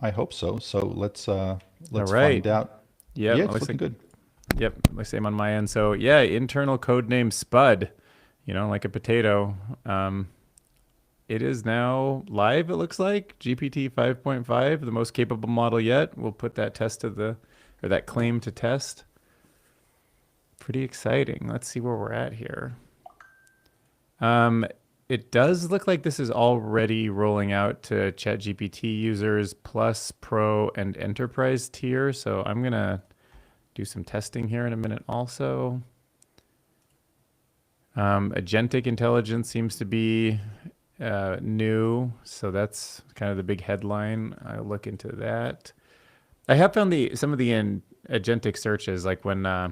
I hope so. So let's All right. find out. Yep. Yeah, It it's looks looking like, good. yep. Same on my end. So yeah, internal code name Spud, like a potato. Um, it is now live, it looks like. GPT 5.5, the most capable model yet. We'll put that that claim to test. Pretty exciting. Let's see where we're at here. Um, it does look like this is already rolling out to ChatGPT users plus Pro and Enterprise tier. So I'm going to do some testing here in a minute also. Agentic intelligence seems to be new. So that's kind of the big headline. I'll look into that. I have found some of the agentic searches, like when I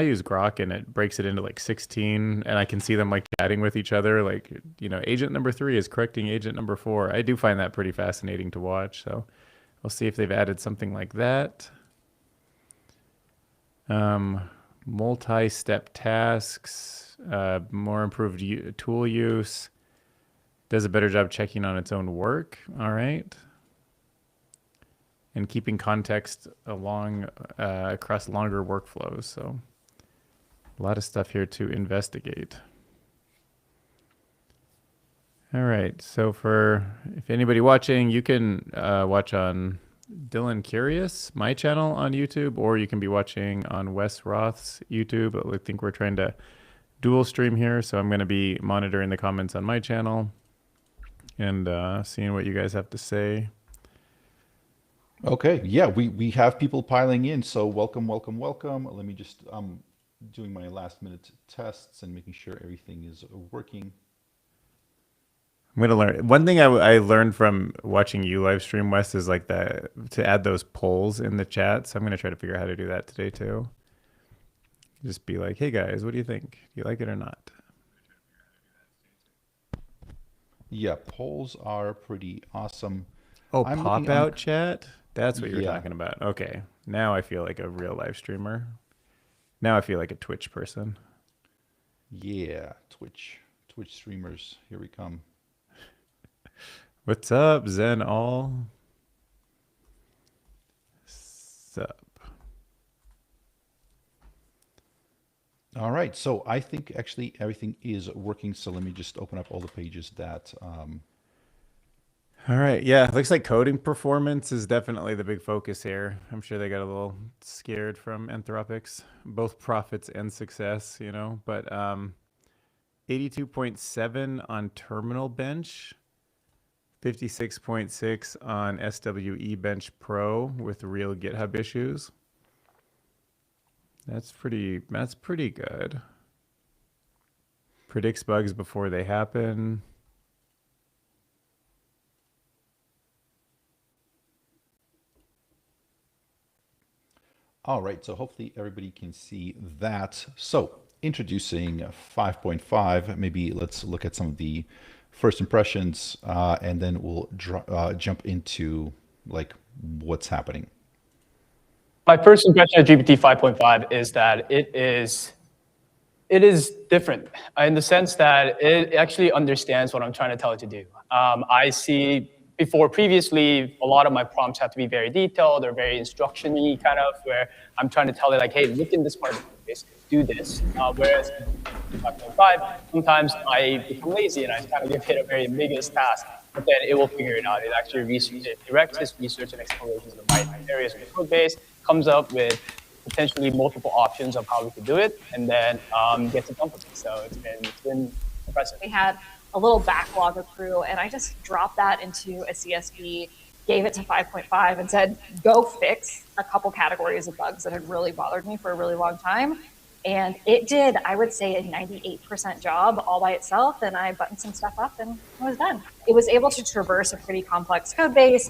use Grok and it breaks it into like 16, and I can see them like chatting with each other, like agent number 3 is correcting agent number 4. I do find that pretty fascinating to watch. So we'll see if they've added something like that. Multi-step tasks, more improved tool use, does a better job checking on its own work. All right. And keeping context across longer workflows. So a lot of stuff here to investigate. All right. So if anybody watching, you can watch on Dylan Curious, my channel on YouTube, or you can be watching on Wes Roth's YouTube. I think we're trying to dual stream here, so I'm going to be monitoring the comments on my channel and seeing what you guys have to say. Okay, yeah, we have people piling in, so welcome, welcome, welcome. Let me just doing my last minute tests and making sure everything is working. I'm gonna learn one thing I learned from watching you live stream, Wes, is like to add those polls in the chat. So I'm gonna try to figure out how to do that today too. Just be like, hey guys, what do you think? Do you like it or not? Yeah, polls are pretty awesome. Oh, I'm pop looking, out chat? That's what you were yeah, talking about. Okay. Now I feel like a real live streamer. Now I feel like a Twitch person. yeah, Twitch streamers, here we come. What's up, Zen All? Sup? All right, so I think actually everything is working. So let me just open up all the pages that. All right. Yeah. Looks like coding performance is definitely the big focus here. I'm sure they got a little scared from Anthropic's, both profits and success, but 82.7 on terminal bench, 56.6 on SWE bench pro with real GitHub issues. That's pretty good. Predicts bugs before they happen. All right, so hopefully everybody can see that. So introducing 5.5, maybe let's look at some of the first impressions, and then we'll jump into like what's happening. My first impression of GPT 5.5 is that it is different in the sense that it actually understands what I'm trying to tell it to do. I see previously, a lot of my prompts have to be very detailed or very instruction-y kind of, where I'm trying to tell it like, hey, look in this part of the case, do this. Whereas 5.5, sometimes I become lazy and I kind of give it a very ambiguous task, but then it will figure it out. It actually directs its research and exploration to the right areas of the code base, comes up with potentially multiple options of how we could do it, and then gets it done with it. So it's been impressive. We had a little backlog accrue, and I just dropped that into a CSV, gave it to 5.5, and said, go fix a couple categories of bugs that had really bothered me for a really long time. And it did, I would say, a 98% job all by itself, and I buttoned some stuff up, and it was done. It was able to traverse a pretty complex code base.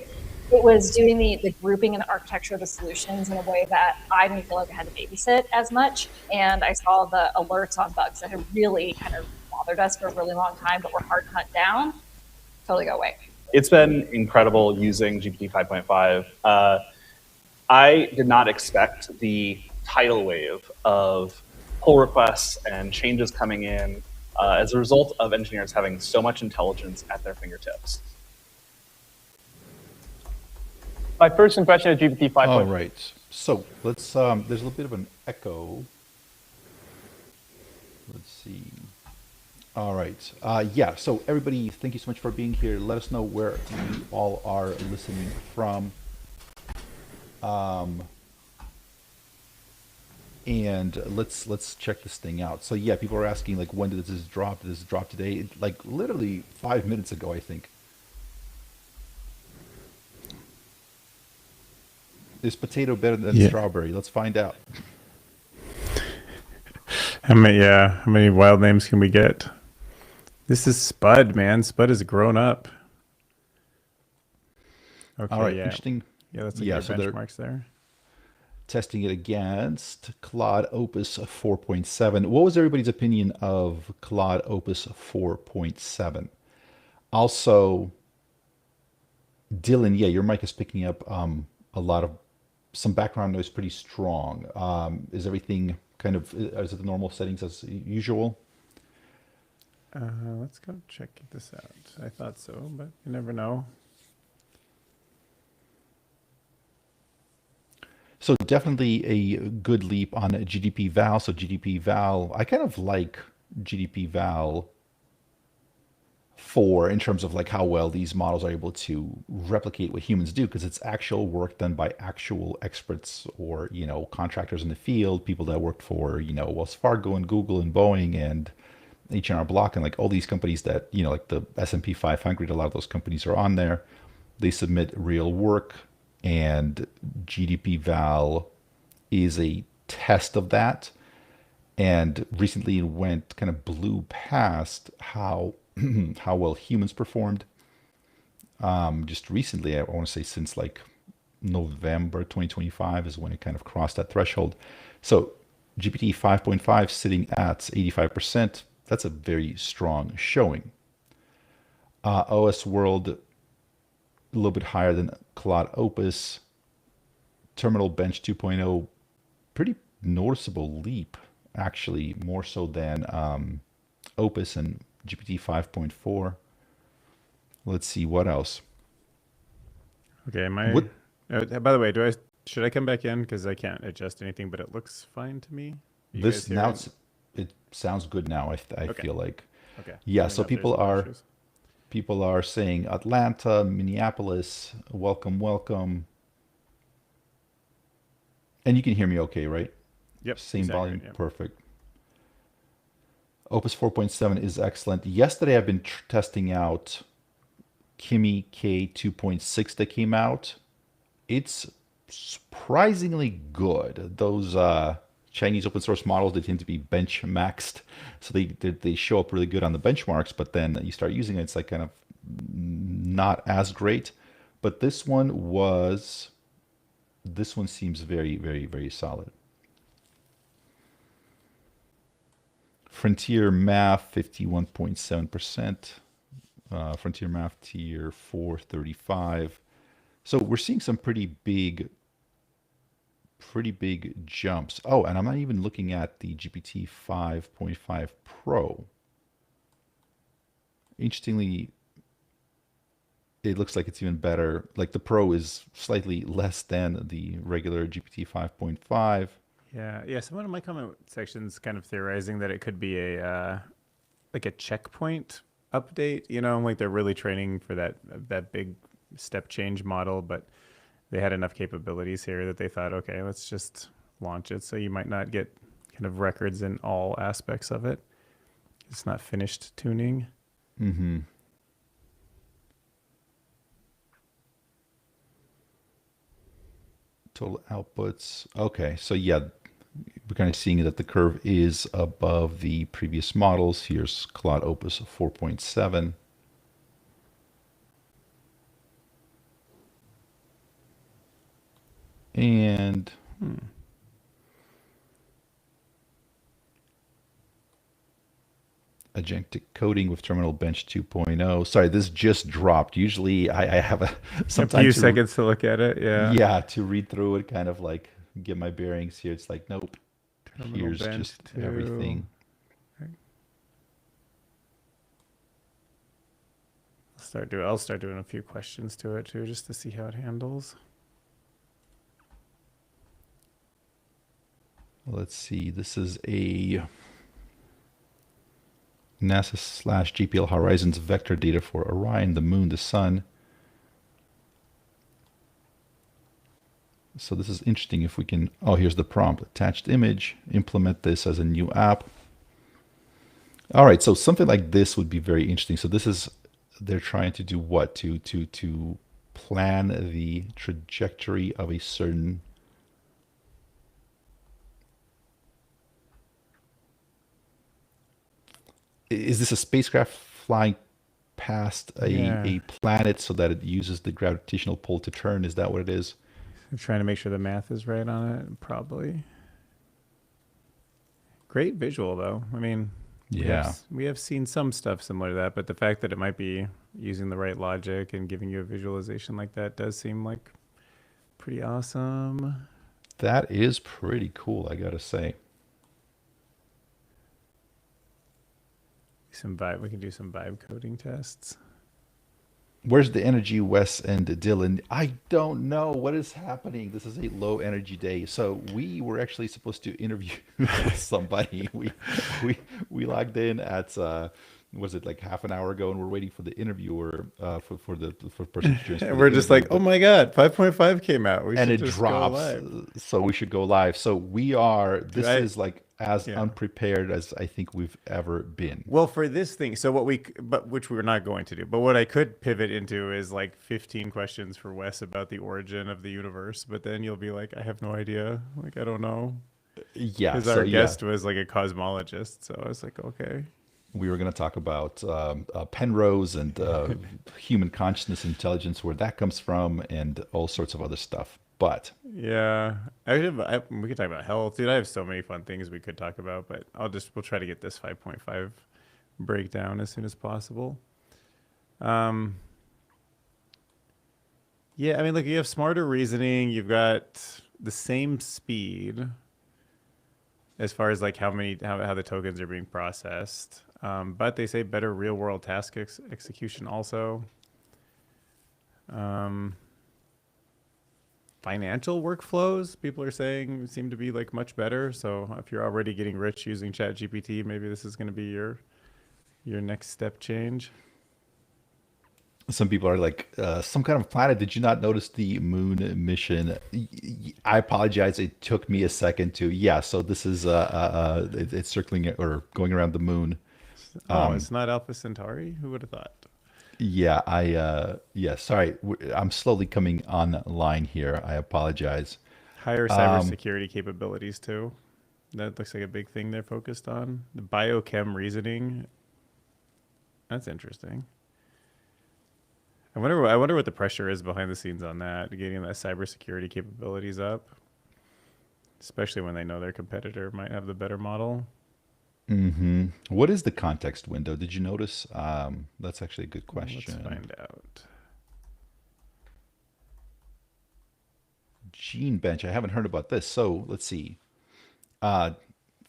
It was doing the grouping and the architecture of the solutions in a way that I didn't feel like I had to babysit as much. And I saw the alerts on bugs that had really kind of bothered us for a really long time, but were hard to hunt down, totally go away. It's been incredible using GPT 5.5. I did not expect the tidal wave of pull requests and changes coming in as a result of engineers having so much intelligence at their fingertips. My first impression of GPT 5.5. All right. So let's, there's a little bit of an echo. Let's see. All right. Yeah. So everybody, thank you so much for being here. Let us know where you all are listening from. And let's check this thing out. So yeah, people are asking like, when did this drop? Did this drop today? Like literally 5 minutes ago, I think. Is potato better than Yeah. strawberry? Let's find out. How many wild names can we get? This is Spud, man. Spud has grown up. Okay, All right, yeah. interesting. Yeah, that's like Yeah, your so they're benchmarks there. testing it against Claude Opus 4.7. What was everybody's opinion of Claude Opus 4.7? Also, Dylan, yeah, your mic is picking up a lot of some background noise pretty strong. Is everything kind of, is it the normal settings as usual? Let's go check this out. I thought so, but you never know. So definitely a good leap on GDP Val. So GDP Val, I kind of like GDP Val 4 in terms of like how well these models are able to replicate what humans do, because it's actual work done by actual experts or, you know, contractors in the field, people that worked for, you know, Wells Fargo and Google and Boeing and H&R Block and like all these companies that, you know, like the S&P 500, a lot of those companies are on there. They submit real work, and GDP Val is a test of that. And recently it went kind of blew past how how well humans performed. Just recently, I want to say since like November 2025 is when it kind of crossed that threshold. So GPT 5.5 sitting at 85%. That's a very strong showing. OS World a little bit higher than Claude Opus. Terminal Bench 2.0, pretty noticeable leap, actually, more so than Opus and GPT 5.4. Let's see what else. Okay, What by the way, should I come back in because I can't adjust anything, but it looks fine to me. You guys this hear now it? it sounds good now. I Okay. feel like Okay. yeah. Let me So know if there's any issues. people are saying Atlanta, Minneapolis, welcome, welcome. And you can hear me okay, right? Yep. Same you sound volume, great, yep. perfect. Opus 4.7 is excellent. Yesterday I've been testing out Kimi K 2.6 that came out. It's surprisingly good. Those Chinese open source models, they tend to be bench maxed, so they show up really good on the benchmarks. But then you start using it, it's like kind of not as great. But this one seems very, very, very solid. Frontier Math 51.7%. Frontier Math Tier 435. So we're seeing some pretty big jumps. Oh, and I'm not even looking at the GPT 5.5 Pro. Interestingly, it looks like it's even better. Like the Pro is slightly less than the regular GPT 5.5. Yeah. Someone in my comment section's kind of theorizing that it could be a like a checkpoint update. You know, like they're really training for that big step change model, but they had enough capabilities here that they thought, okay, let's just launch it. So you might not get kind of records in all aspects of it. It's not finished tuning. Mm-hmm. Total outputs. Okay, so yeah, we're kind of seeing that the curve is above the previous models. Here's Claude Opus 4.7. And agentic coding with Terminal Bench 2.0. Sorry, this just dropped. Usually I have some A time few to seconds to look at it. Yeah. to read through it, kind of like get my bearings here. It's like, nope, Terminal here's Bench just 2. everything. I'll start doing a few questions to it too, just to see how it handles. let's see, this is a NASA/JPL Horizons vector data for Orion, the moon, the sun. So this is interesting if we can, oh, here's the prompt, attached image, implement this as a new app. All right, so something like this would be very interesting. So this is, they're trying to do what? To plan the trajectory of a certain, is this a spacecraft flying past Yeah. a planet so that it uses the gravitational pull to turn? Is that what it is? I'm trying to make sure the math is right on it. Probably. Great visual though. I mean, Yeah. we have seen some stuff similar to that, but the fact that it might be using the right logic and giving you a visualization like that does seem like pretty awesome. That is pretty cool, I gotta say. Some vibe. We can do some vibe coding tests. Where's the energy, Wes and Dylan? I don't know what is happening. This is a low energy day. So we were actually supposed to interview somebody. We logged in at was it like half an hour ago, and we're waiting for the interviewer for person to join us for And the we're just interview, like, oh my God, 5.5 came out. We and should it just go drops. live. So we should go live. So we are. This Right. is like as Yeah. unprepared as I think we've ever been. Well, for this thing, so but which we're not going to do, but what I could pivot into is like 15 questions for Wes about the origin of the universe. But then you'll be like, I have no idea. Like, I don't know. Yeah. Because So our yeah. guest was like a cosmologist. So I was like, okay. We were going to talk about Penrose and human consciousness, intelligence, where that comes from, and all sorts of other stuff. But Yeah. We could talk about health. Dude, I have so many fun things we could talk about, but we'll try to get this 5.5 breakdown as soon as possible. Yeah, I mean, look, you have smarter reasoning. You've got the same speed as far as like how the tokens are being processed. But they say better real world task execution also. Financial workflows, people are saying, seem to be like much better. So if you're already getting rich using ChatGPT, maybe this is going to be your next step change. some people are like, some kind of planet. Did you not notice the moon mission? I apologize. It took me a second to. Yeah, so this is it's circling or going around the moon. Oh, it's not Alpha Centauri? Who would have thought? Yeah, yeah. Sorry, I'm slowly coming online here. I apologize. Higher cybersecurity capabilities too. That looks like a big thing they're focused on. The biochem reasoning. That's interesting. I wonder what the pressure is behind the scenes on that, getting that cybersecurity capabilities up, especially when they know their competitor might have the better model. What is the context window? Did you notice? That's actually a good Let's question. find out. Gene bench. I haven't heard about this. So let's see.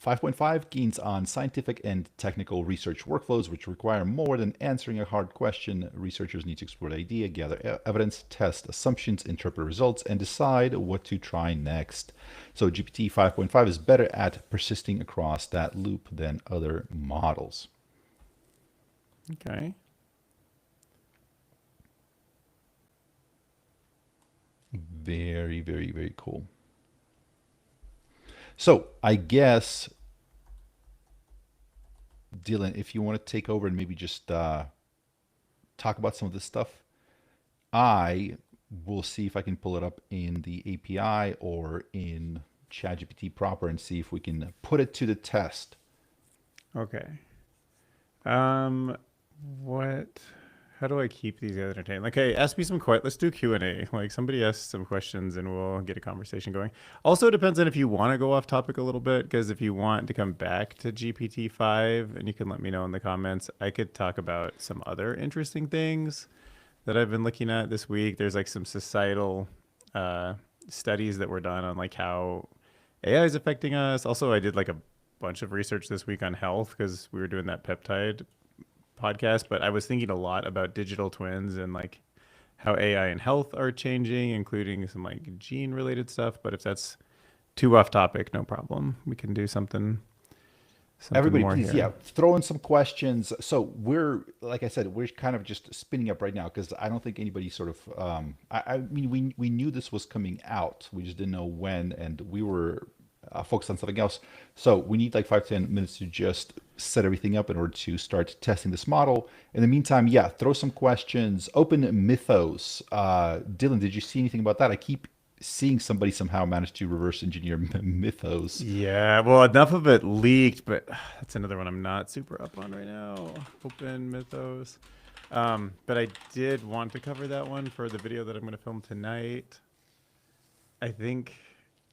5.5 gains on scientific and technical research workflows, which require more than answering a hard question. Researchers need to explore the idea, gather evidence, test assumptions, interpret results, and decide what to try next. So GPT 5.5 is better at persisting across that loop than other models. Okay. Very, very, very cool. So I guess, Dylan, if you want to take over and maybe just talk about some of this stuff, I will see if I can pull it up in the API or in ChatGPT proper and see if we can put it to the test. Okay. What? How do I keep these guys entertained? Like, hey, ask me some questions. Let's do Q&A. Like, somebody asks some questions and we'll get a conversation going. Also, it depends on if you want to go off topic a little bit, because if you want to come back to GPT-5, and you can let me know in the comments, I could talk about some other interesting things that I've been looking at this week. There's like some societal studies that were done on like how AI is affecting us. Also, I did like a bunch of research this week on health because we were doing that peptide podcast, but I was thinking a lot about digital twins and like how AI and health are changing, including some like gene related stuff. But if that's too off topic, no problem. We can do something Everybody, more please, here. yeah, throw in some questions. So we're, like I said, we're kind of just spinning up right now because I don't think anybody sort of, I mean, we knew this was coming out. We just didn't know when, and we were focused on something else. So we need like 5 to 10 minutes to just set everything up in order to start testing this model. In the meantime, yeah, throw some questions. Open Mythos. Dylan, did you see anything about that? I keep seeing somebody somehow managed to reverse engineer Mythos. Yeah, well, enough of it leaked, but that's another one I'm not super up on right now. Open Mythos. But I did want to cover that one for the video that I'm going to film tonight. I think,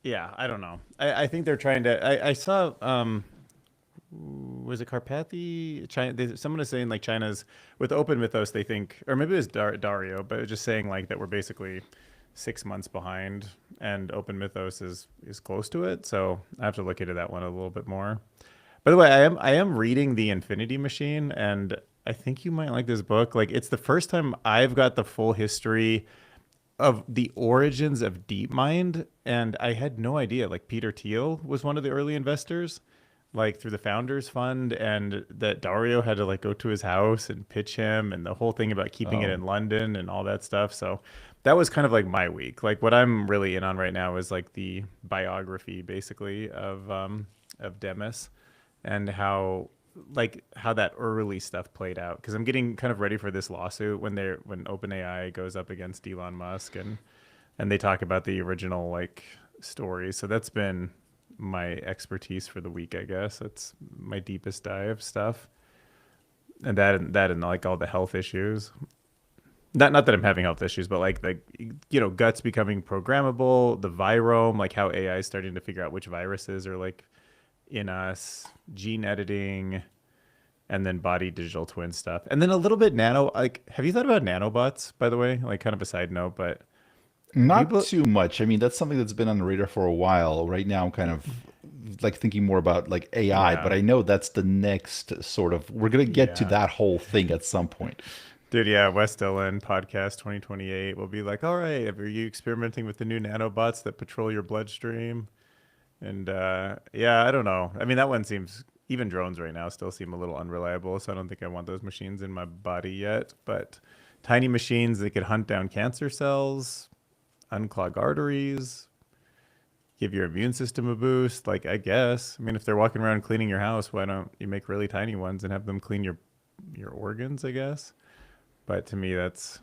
yeah, I don't know. I think they're trying to. I saw, was it Carpathy? China. Someone is saying like China's with Open Mythos. They think, or maybe it was Dario, but it was just saying like that we're basically 6 months behind, and Open Mythos is close to it. So I have to look into that one a little bit more. By the way, I am reading The Infinity Machine, and I think you might like this book. Like, it's the first time I've got the full history of the origins of DeepMind, and I had no idea. Like, Peter Thiel was one of the early investors, like through the Founders Fund, and that Dario had to like go to his house and pitch him, and the whole thing about keeping it Oh. in London and all that stuff. So that was kind of like my week. Like, what I'm really in on right now is like the biography, basically, of Demis, and how that early stuff played out. Because I'm getting kind of ready for this lawsuit when OpenAI goes up against Elon Musk, and they talk about the original like story. So that's been my expertise for the week, I guess. That's my deepest dive stuff, and that and like all the health issues. Not that I'm having health issues, but like guts becoming programmable, the virome, like how AI is starting to figure out which viruses are like in us, gene editing, and then body digital twin stuff, and then a little bit nano. Like, have you thought about nanobots? By the way, like kind of a side note, but Not people, too much. I mean, that's something that's been on the radar for a while. Right now, I'm kind of like thinking more about like AI, but yeah, I know that's the next sort of, we're gonna get to yeah. that whole thing at some point. Dude, yeah, West Dillon podcast 2028 will be like, all right, are you experimenting with the new nanobots that patrol your bloodstream? And yeah, I don't know. I mean, that one seems, even drones right now still seem a little unreliable, so I don't think I want those machines in my body yet. But tiny machines that could hunt down cancer cells, unclog arteries, give your immune system a boost, like, I guess. I mean, if they're walking around cleaning your house, why don't you make really tiny ones and have them clean your organs, I guess? But to me, that's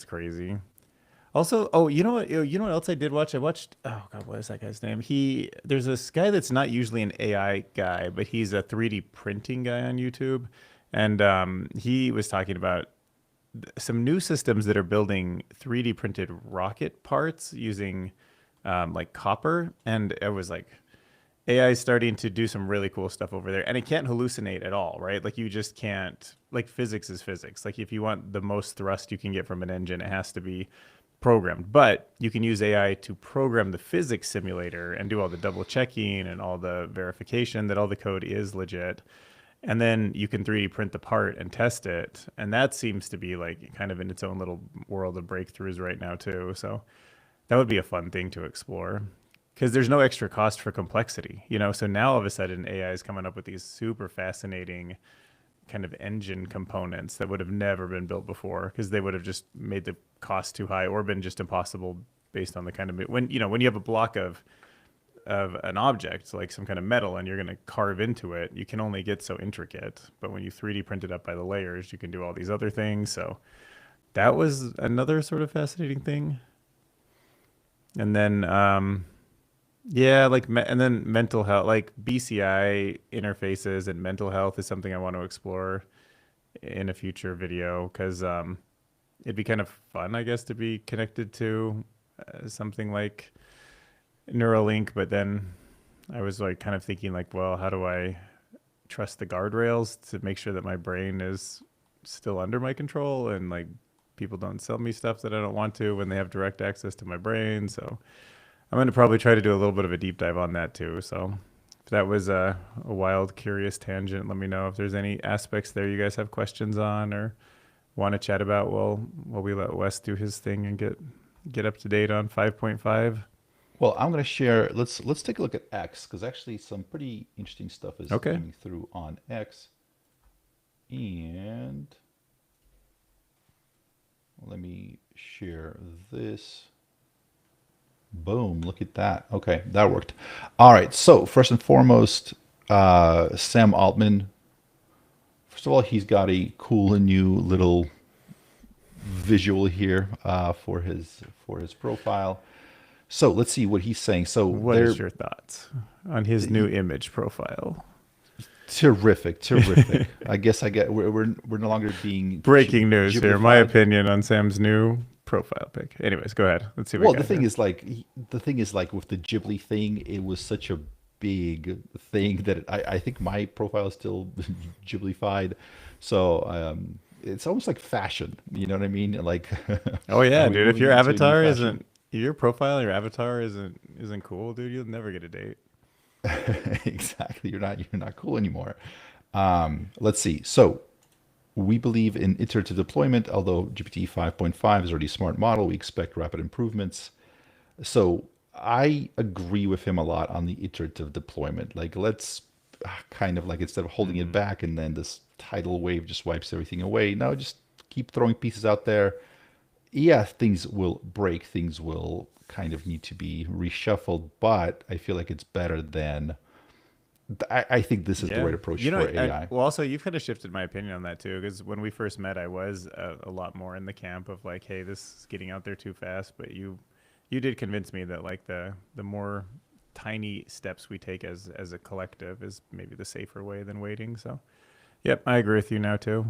crazy. Also, oh, you know what else I did watch? I watched, oh God, what is that guy's name? There's this guy that's not usually an AI guy, but he's a 3D printing guy on YouTube, and he was talking about some new systems that are building 3D printed rocket parts using like copper, and it was like AI is starting to do some really cool stuff over there, and it can't hallucinate at all, right? Like, you just can't, like, physics is physics. Like, if you want the most thrust you can get from an engine, it has to be programmed. But you can use AI to program the physics simulator and do all the double checking and all the verification that all the code is legit. And then you can 3D print the part and test it. And that seems to be like kind of in its own little world of breakthroughs right now too. So that would be a fun thing to explore, because there's no extra cost for complexity, So now all of a sudden AI is coming up with these super fascinating kind of engine components that would have never been built before, because they would have just made the cost too high or been just impossible based on the kind of, when you have a block of an object like some kind of metal and you're going to carve into it, you can only get so intricate. But when you 3D print it up by the layers, you can do all these other things. So that was another sort of fascinating thing. And then yeah, like and then mental health, like BCI interfaces and mental health is something I want to explore in a future video, because it'd be kind of fun, I guess, to be connected to something like Neuralink. But then I was like kind of thinking like, well, how do I trust the guardrails to make sure that my brain is still under my control, and like people don't sell me stuff that I don't want to when they have direct access to my brain. So I'm going to probably try to do a little bit of a deep dive on that too. So if that was a wild, curious tangent, let me know if there's any aspects there you guys have questions on or want to chat about while we let Wes do his thing and get up to date on 5.5. Well, I'm going to share. Let's take a look at X because actually some pretty interesting stuff is Okay. coming through on X. And let me share this. Boom, look at that. Okay, that worked. All right, so first and foremost, Sam Altman. First of all, he's got a cool and new little visual here for his profile. So let's see what he's saying. So What they're is your thoughts on his new image profile? terrific, terrific. I guess I get we're no longer being Breaking news here. My Ghiblified. opinion on Sam's new profile pic. Anyways, go ahead. Let's see what Well, we the got thing here. is like the thing is like with the Ghibli thing, it was such a big thing that I think my profile is still Ghiblified. So it's almost like fashion. You know what I mean? Like, Oh yeah, are we dude. If moving your into a new avatar fashion? isn't your profile, your avatar isn't cool, dude, you'll never get a date. Exactly. You're not cool anymore. Let's see. So we believe in iterative deployment. Although GPT 5.5 is already a smart model, we expect rapid improvements. So I agree with him a lot on the iterative deployment. Like, let's kind of like instead of holding it back and then this tidal wave just wipes everything away. No, just keep throwing pieces out there. Yeah, things will break, things will kind of need to be reshuffled, but I feel like it's better than. I think this is the Yeah. right approach You know, for AI. well, also, you've kind of shifted my opinion on that too, because when we first met, I was a lot more in the camp of like, hey, this is getting out there too fast. But you did convince me that like the more tiny steps we take as a collective is maybe the safer way than waiting. So, yep, I agree with you now too.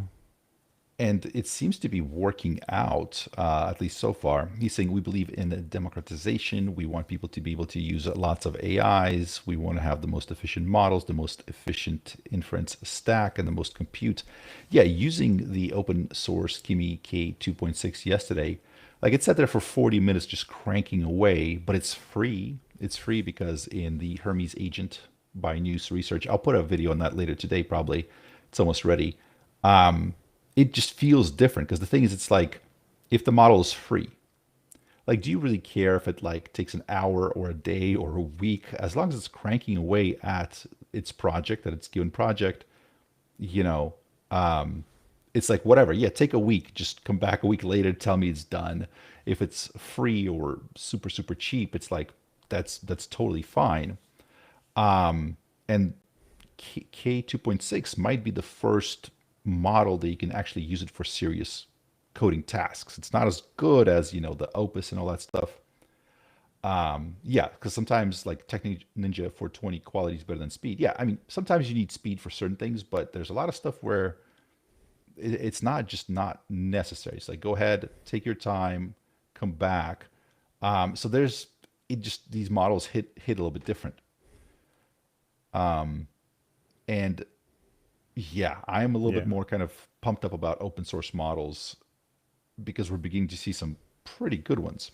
And it seems to be working out, at least so far. He's saying we believe in democratization. We want people to be able to use lots of AIs. We want to have the most efficient models, the most efficient inference stack, and the most compute. Yeah, using the open source Kimi K2.6 yesterday, like it sat there for 40 minutes just cranking away, but it's free. It's free because in the Hermes agent by News Research, I'll put a video on that later today, probably. It's almost ready. It just feels different because the thing is, it's like if the model is free, like do you really care if it like takes an hour or a day or a week, as long as it's cranking away at its project, at its given project, you know, it's like whatever. Yeah, take a week, just come back a week later, tell me it's done. If it's free or super super cheap, it's like that's totally fine. And K 2.6 might be the first model that you can actually use it for serious coding tasks. It's not as good as, the Opus and all that stuff. Yeah, because sometimes like Technic Ninja 420 quality is better than speed. Yeah, I mean, sometimes you need speed for certain things, but there's a lot of stuff where it's not just not necessary. It's like, go ahead, take your time, come back. So there's, it just, these models hit a little bit different. And yeah, I am a little Yeah. bit more kind of pumped up about open source models because we're beginning to see some pretty good ones.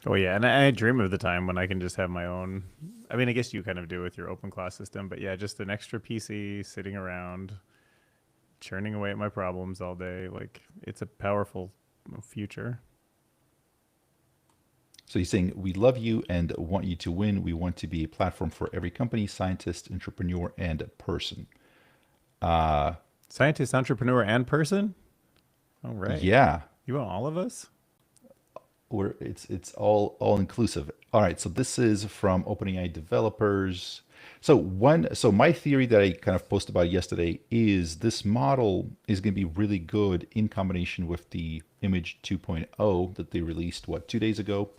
Oh yeah, and I dream of the time when I can just have my own. I mean, I guess you kind of do with your open class system, but yeah, just an extra PC sitting around, churning away at my problems all day. Like it's a powerful future. So he's saying, we love you and want you to win. We want to be a platform for every company, scientist, entrepreneur, and person. Scientist, entrepreneur, and person. All right, Yeah, you want all of us? it's all inclusive. All right, so this is from OpenAI developers. So my theory that I kind of posted about yesterday is this model is going to be really good in combination with the image 2.0 that they released 2 days ago,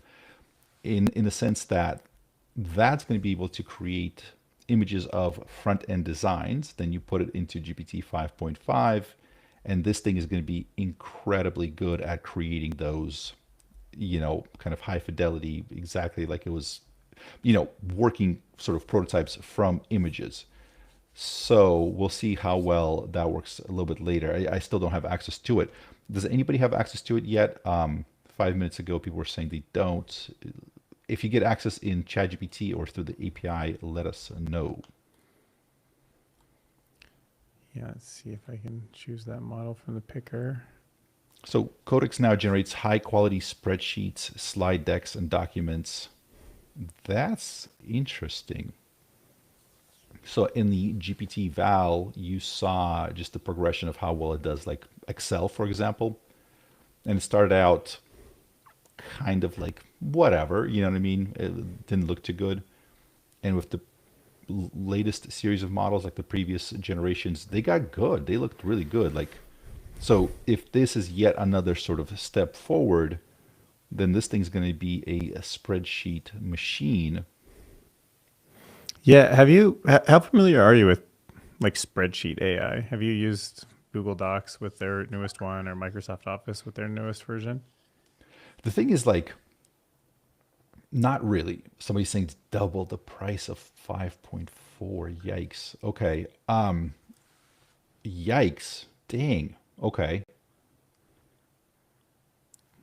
in the sense that that's going to be able to create images of front end designs. Then you put it into GPT 5.5, and this thing is going to be incredibly good at creating those, kind of high fidelity, exactly like it was, working sort of prototypes from images. So we'll see how well that works a little bit later. I still don't have access to it. Does anybody have access to it yet? 5 minutes ago, people were saying they don't. If you get access in ChatGPT or through the API, let us know. Yeah, let's see if I can choose that model from the picker. So Codex now generates high quality spreadsheets, slide decks, and documents. That's interesting. So in the GPT Val, you saw just the progression of how well it does, like Excel, for example. And it started out kind of like whatever, you know what I mean? It didn't look too good. And with the latest series of models, like the previous generations, they got good. They looked really good. Like, so if this is yet another sort of step forward, then this thing's going to be a spreadsheet machine. Yeah. Have you, how familiar are you with like spreadsheet AI? Have you used Google Docs with their newest one or Microsoft Office with their newest version? The thing is, like, not really. Somebody's saying it's double the price of 5.4. Yikes. Okay. Yikes. Dang. Okay.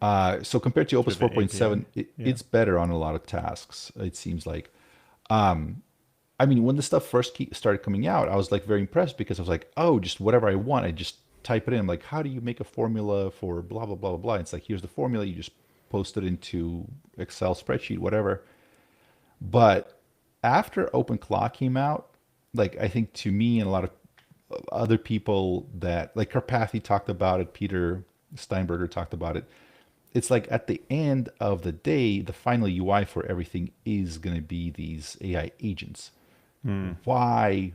So compared to Opus Through the API? 4.7, Yeah. it's better on a lot of tasks, it seems like. I mean, when the stuff first started coming out, I was like very impressed because I was like, oh, just whatever I want, I just type it in. I'm like, how do you make a formula for blah, blah, blah, blah, blah? It's like, here's the formula. You just post it into Excel spreadsheet, whatever. But after OpenClaw came out, like, I think to me and a lot of other people that, like Karpathy talked about it, Peter Steinberger talked about it. It's like at the end of the day, the final UI for everything is going to be these AI agents. Why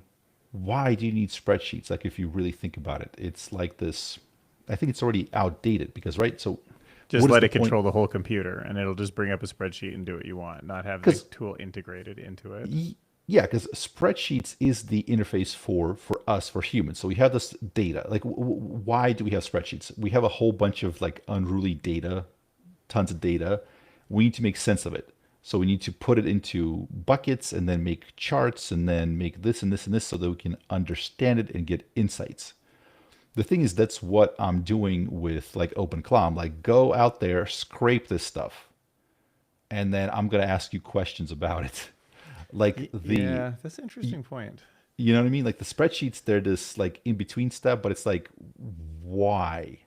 why do you need spreadsheets? Like, if you really think about it, it's like this. I think it's already outdated because, right? So Just what is let the it point? control the whole computer and it'll just bring up a spreadsheet and do what you want, not have the Because tool integrated into it. yeah, because spreadsheets is the interface for us, for humans. So we have this data. Like, why do we have spreadsheets? We have a whole bunch of like unruly data, tons of data. We need to make sense of it. So we need to put it into buckets and then make charts and then make this and this and this so that we can understand it and get insights. The thing is, that's what I'm doing with like OpenClaw. I'm like, go out there, scrape this stuff, and then I'm gonna ask you questions about it. Like the, Yeah, that's an interesting point. you know what I mean? Like the spreadsheets, they're this like in between step, but it's like, why?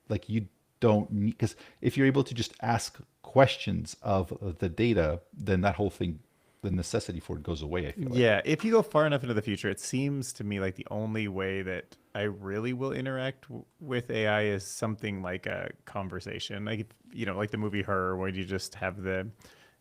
Like, you don't need, because if you're able to just ask questions of the data, then that whole thing, the necessity for it goes away, I feel like. Yeah, if you go far enough into the future, it seems to me like the only way that I really will interact with AI is something like a conversation. Like, like the movie Her, where you just have the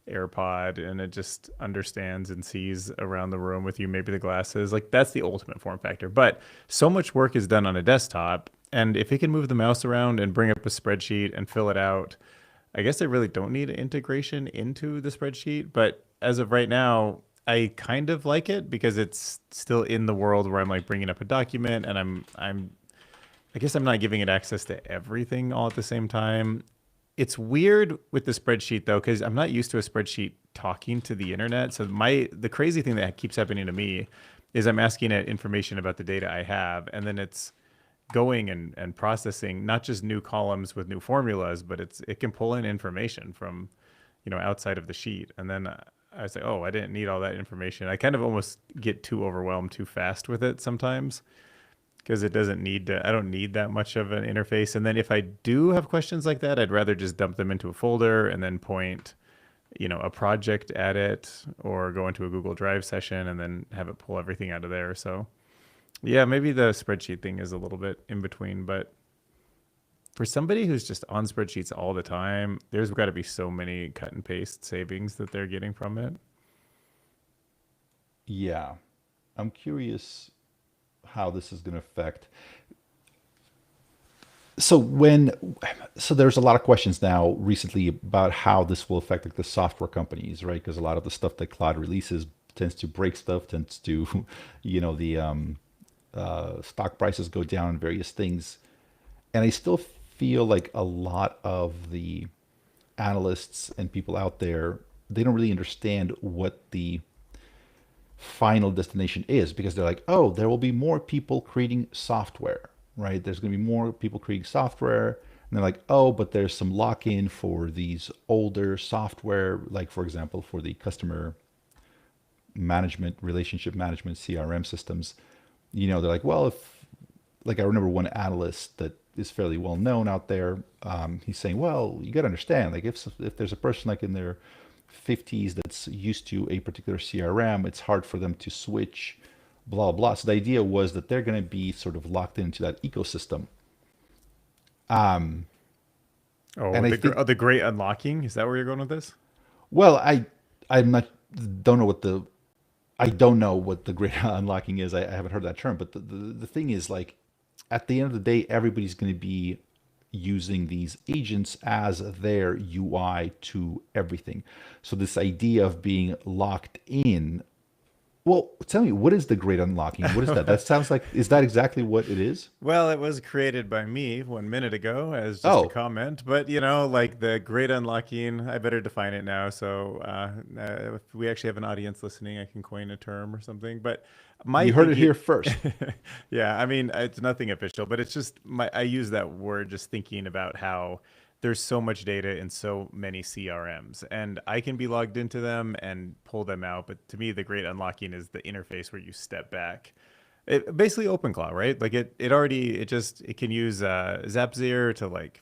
AirPod and it just understands and sees around the room with you, maybe the glasses. Like, that's the ultimate form factor. But so much work is done on a desktop. And if it can move the mouse around and bring up a spreadsheet and fill it out, I guess I really don't need integration into the spreadsheet, but as of right now, I kind of like it because it's still in the world where I'm like bringing up a document and I guess I'm not giving it access to everything all at the same time. It's weird with the spreadsheet though, because I'm not used to a spreadsheet talking to the internet. So the crazy thing that keeps happening to me is I'm asking it information about the data I have, and then it's going and processing not just new columns with new formulas, but it can pull in information from, outside of the sheet. And then I was like, oh, I didn't need all that information. I kind of almost get too overwhelmed too fast with it sometimes because it doesn't need to, I don't need that much of an interface. And then if I do have questions like that, I'd rather just dump them into a folder and then point, a project at it or go into a Google Drive session and then have it pull everything out of there. So yeah, maybe the spreadsheet thing is a little bit in between, but for somebody who's just on spreadsheets all the time, there's got to be so many cut and paste savings that they're getting from it. Yeah, I'm curious how this is going to affect. So when, so there's a lot of questions now recently about how this will affect like the software companies, right? Because a lot of the stuff that cloud releases tends to break stuff, tends to, the stock prices go down and various things. And I still feel like a lot of the analysts and people out there, they don't really understand what the final destination is, because they're like, oh, there will be more people creating software, right? There's going to be more people creating software. And they're like, oh, but there's some lock in for these older software, like, for example, for the customer management, relationship management, CRM systems. They're like, well, if, like, I remember one analyst that is fairly well known out there. He's saying, well, you got to understand, like, if there's a person like in their 50s that's used to a particular CRM. It's hard for them to switch, blah, blah. So the idea was that they're going to be sort of locked into that ecosystem. Oh, And I think, the great unlocking. Is that where you're going with this? well, I'm not, don't know what the, I don't know what the great unlocking is. I haven't heard that term, but the thing is, like, at the end of the day, everybody's going to be using these agents as their UI to everything. So this idea of being locked in, well, tell me, what is the great unlocking? What is that? That sounds like, is that exactly what it is? Well, it was created by me 1 minute ago as just a Oh, comment, but you know, like the great unlocking, I better define it now. So if we actually have an audience listening, I can coin a term or something. But my you heard it thinking, here first. yeah, I mean, it's nothing official, but it's just I use that word just thinking about how there's so much data in so many CRMs, and I can be logged into them and pull them out. But to me, the great unlocking is the interface where you step back. Basically OpenClaw, right? Like it can use Zapier to like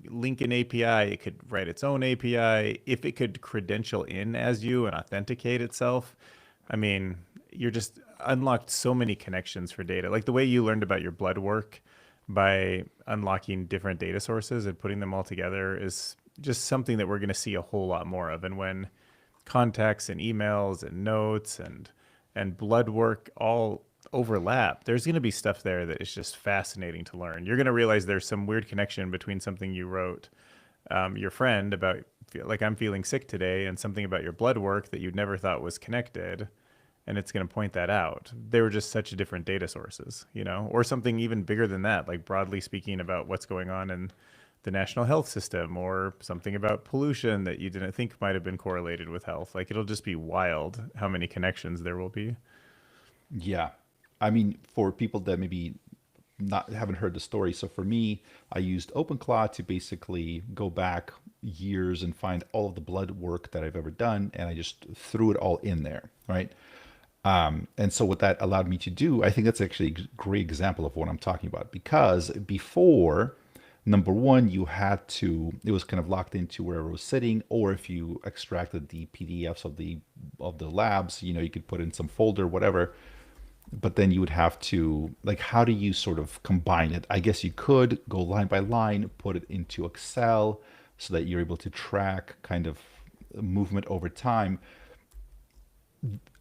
link an API. It could write its own API. If it could credential in as you and authenticate itself, I mean, you're just unlocked so many connections for data. Like the way you learned about your blood work by unlocking different data sources and putting them all together is just something that we're going to see a whole lot more of. And when contacts and emails and notes and blood work all overlap, there's going to be stuff there that is just fascinating to learn. You're going to realize there's some weird connection between something you wrote your friend about, like, I'm feeling sick today, and something about your blood work that you'd never thought was connected, and it's going to point that out. They were just such different data sources, you know, or something even bigger than that, like broadly speaking about what's going on in the national health system, or something about pollution that you didn't think might have been correlated with health. Like, it'll just be wild how many connections there will be. Yeah. I mean, for people that maybe not haven't heard the story, so for me, I used OpenClaw to basically go back years and find all of the blood work that I've ever done, and I just threw it all in there, right? And so what that allowed me to do, I think that's actually a great example of what I'm talking about, because before, number one, you had to, it was kind of locked into wherever it was sitting, or if you extracted the PDFs of the labs, you know, you could put in some folder, whatever. But then you would have to, like, how do you sort of combine it? I guess you could go line by line, put it into Excel so that you're able to track kind of movement over time.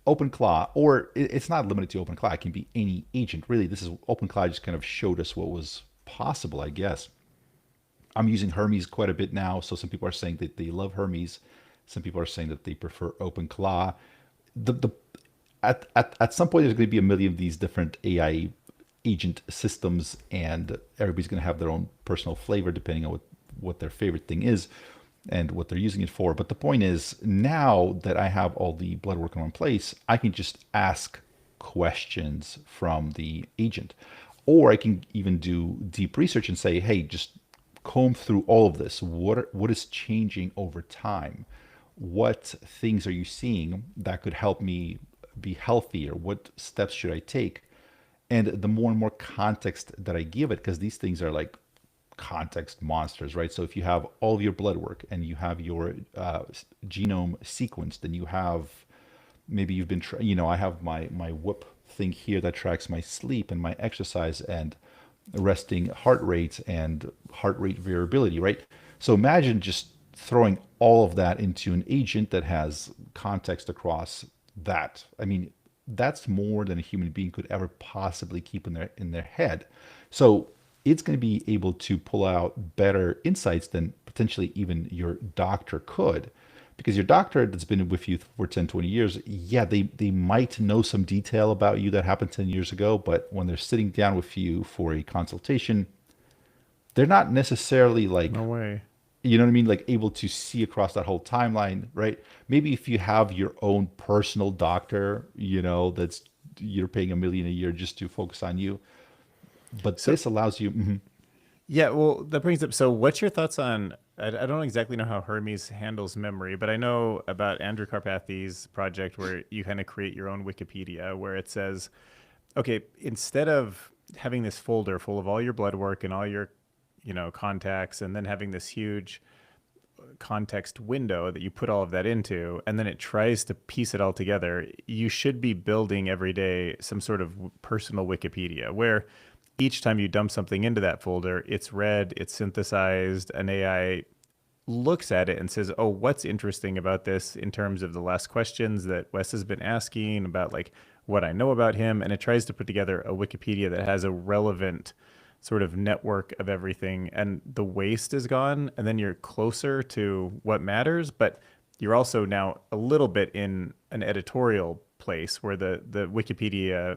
OpenClaw, or it's not limited to OpenClaw, it can be any agent. Really, this is OpenClaw just kind of showed us what was possible, I guess. I'm using Hermes quite a bit now, so some people are saying that they love Hermes. Some people are saying that they prefer OpenClaw. The at some point there's going to be a million of these different AI agent systems, and everybody's going to have their own personal flavor depending on what their favorite thing is and what they're using it for. But the point is, now that I have all the blood work in one place, I can just ask questions from the agent. Or I can even do deep research and say, hey, just comb through all of this. What is changing over time? What things are you seeing that could help me be healthier? What steps should I take? And the more and more context that I give it, because these things are like context monsters, right? So if you have all of your blood work and you have your genome sequenced, and you have, maybe you've been, you know, I have my Whoop thing here that tracks my sleep and my exercise and resting heart rate and heart rate variability, right? So imagine just throwing all of that into an agent that has context across that. I mean, that's more than a human being could ever possibly keep in their head. So it's going to be able to pull out better insights than potentially even your doctor could. Because your doctor that's been with you for 10, 20 years, yeah, they might know some detail about you that happened 10 years ago, but when they're sitting down with you for a consultation, they're not necessarily like, No way. you know what I mean? Like, able to see across that whole timeline, right? Maybe if you have your own personal doctor, you know, that's, you're paying $1 million a year just to focus on you. But So this allows you, yeah, well, that brings up. So, what's your thoughts on? I don't exactly know how Hermes handles memory, but I know about Andrew Karpathy's project where you kind of create your own Wikipedia, where it says, okay, instead of having this folder full of all your blood work and all your, you know, contacts, and then having this huge context window that you put all of that into, and then it tries to piece it all together, you should be building every day some sort of personal Wikipedia where each time you dump something into that folder, it's read, it's synthesized, an AI looks at it and says, oh, what's interesting about this in terms of the last questions that Wes has been asking about, like what I know about him. And it tries to put together a Wikipedia that has a relevant sort of network of everything, and the waste is gone. And then you're closer to what matters, but you're also now a little bit in an editorial place where the Wikipedia,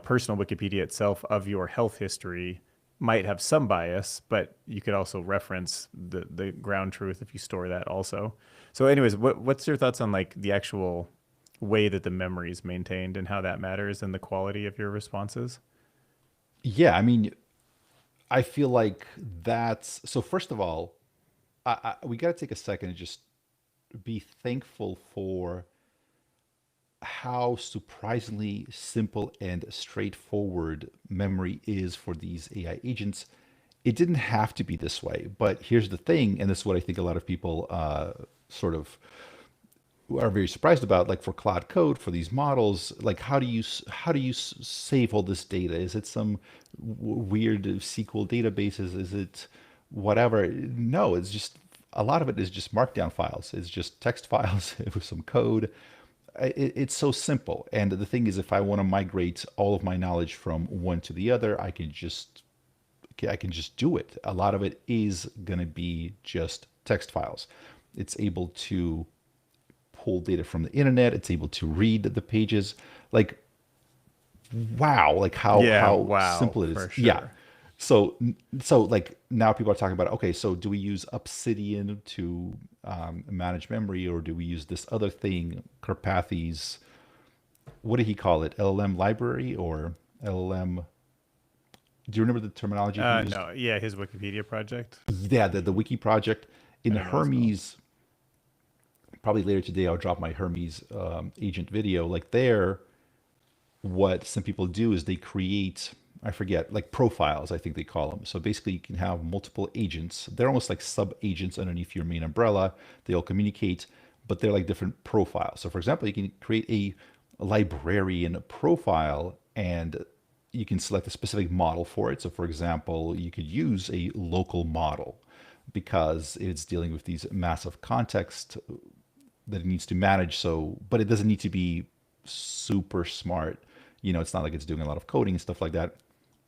personal Wikipedia itself of your health history might have some bias, but you could also reference the ground truth if you store that also. So anyways, what's your thoughts on like the actual way that the memory is maintained and how that matters and the quality of your responses? Yeah, I mean, I feel like that's so. First of all, we got to take a second and just be thankful for how surprisingly simple and straightforward memory is for these AI agents. It didn't have to be this way, but here's the thing, and this is what I think a lot of people sort of are very surprised about. Like for Cloud Code, for these models, like how do you save all this data? Is it some weird SQL databases? Is it whatever? No, it's just a lot of it is just markdown files. It's just text files with some code. It's so simple. And the thing is, if I want to migrate all of my knowledge from one to the other, I can just do it. A lot of it is going to be just text files. It's able to pull data from the internet. It's able to read the pages. Like, wow, like how Yeah, how wow, simple it is. for Yeah. sure. So like now people are talking about, okay, so do we use Obsidian to manage memory, or do we use this other thing, Karpathy's, what did he call it? LLM library or LLM? Do you remember the terminology he used? No, yeah, his Wikipedia project. Yeah, the Wiki project I in don't know what it's called. Hermes. Probably later today, I'll drop my Hermes agent video. Like there, what some people do is they create, I forget, like profiles, I think they call them. So basically, you can have multiple agents. They're almost like sub agents underneath your main umbrella. They all communicate, but they're like different profiles. So, for example, you can create a librarian profile, and you can select a specific model for it. So, for example, you could use a local model because it's dealing with these massive context that it needs to manage. So, but it doesn't need to be super smart. It's not like it's doing a lot of coding and stuff like that.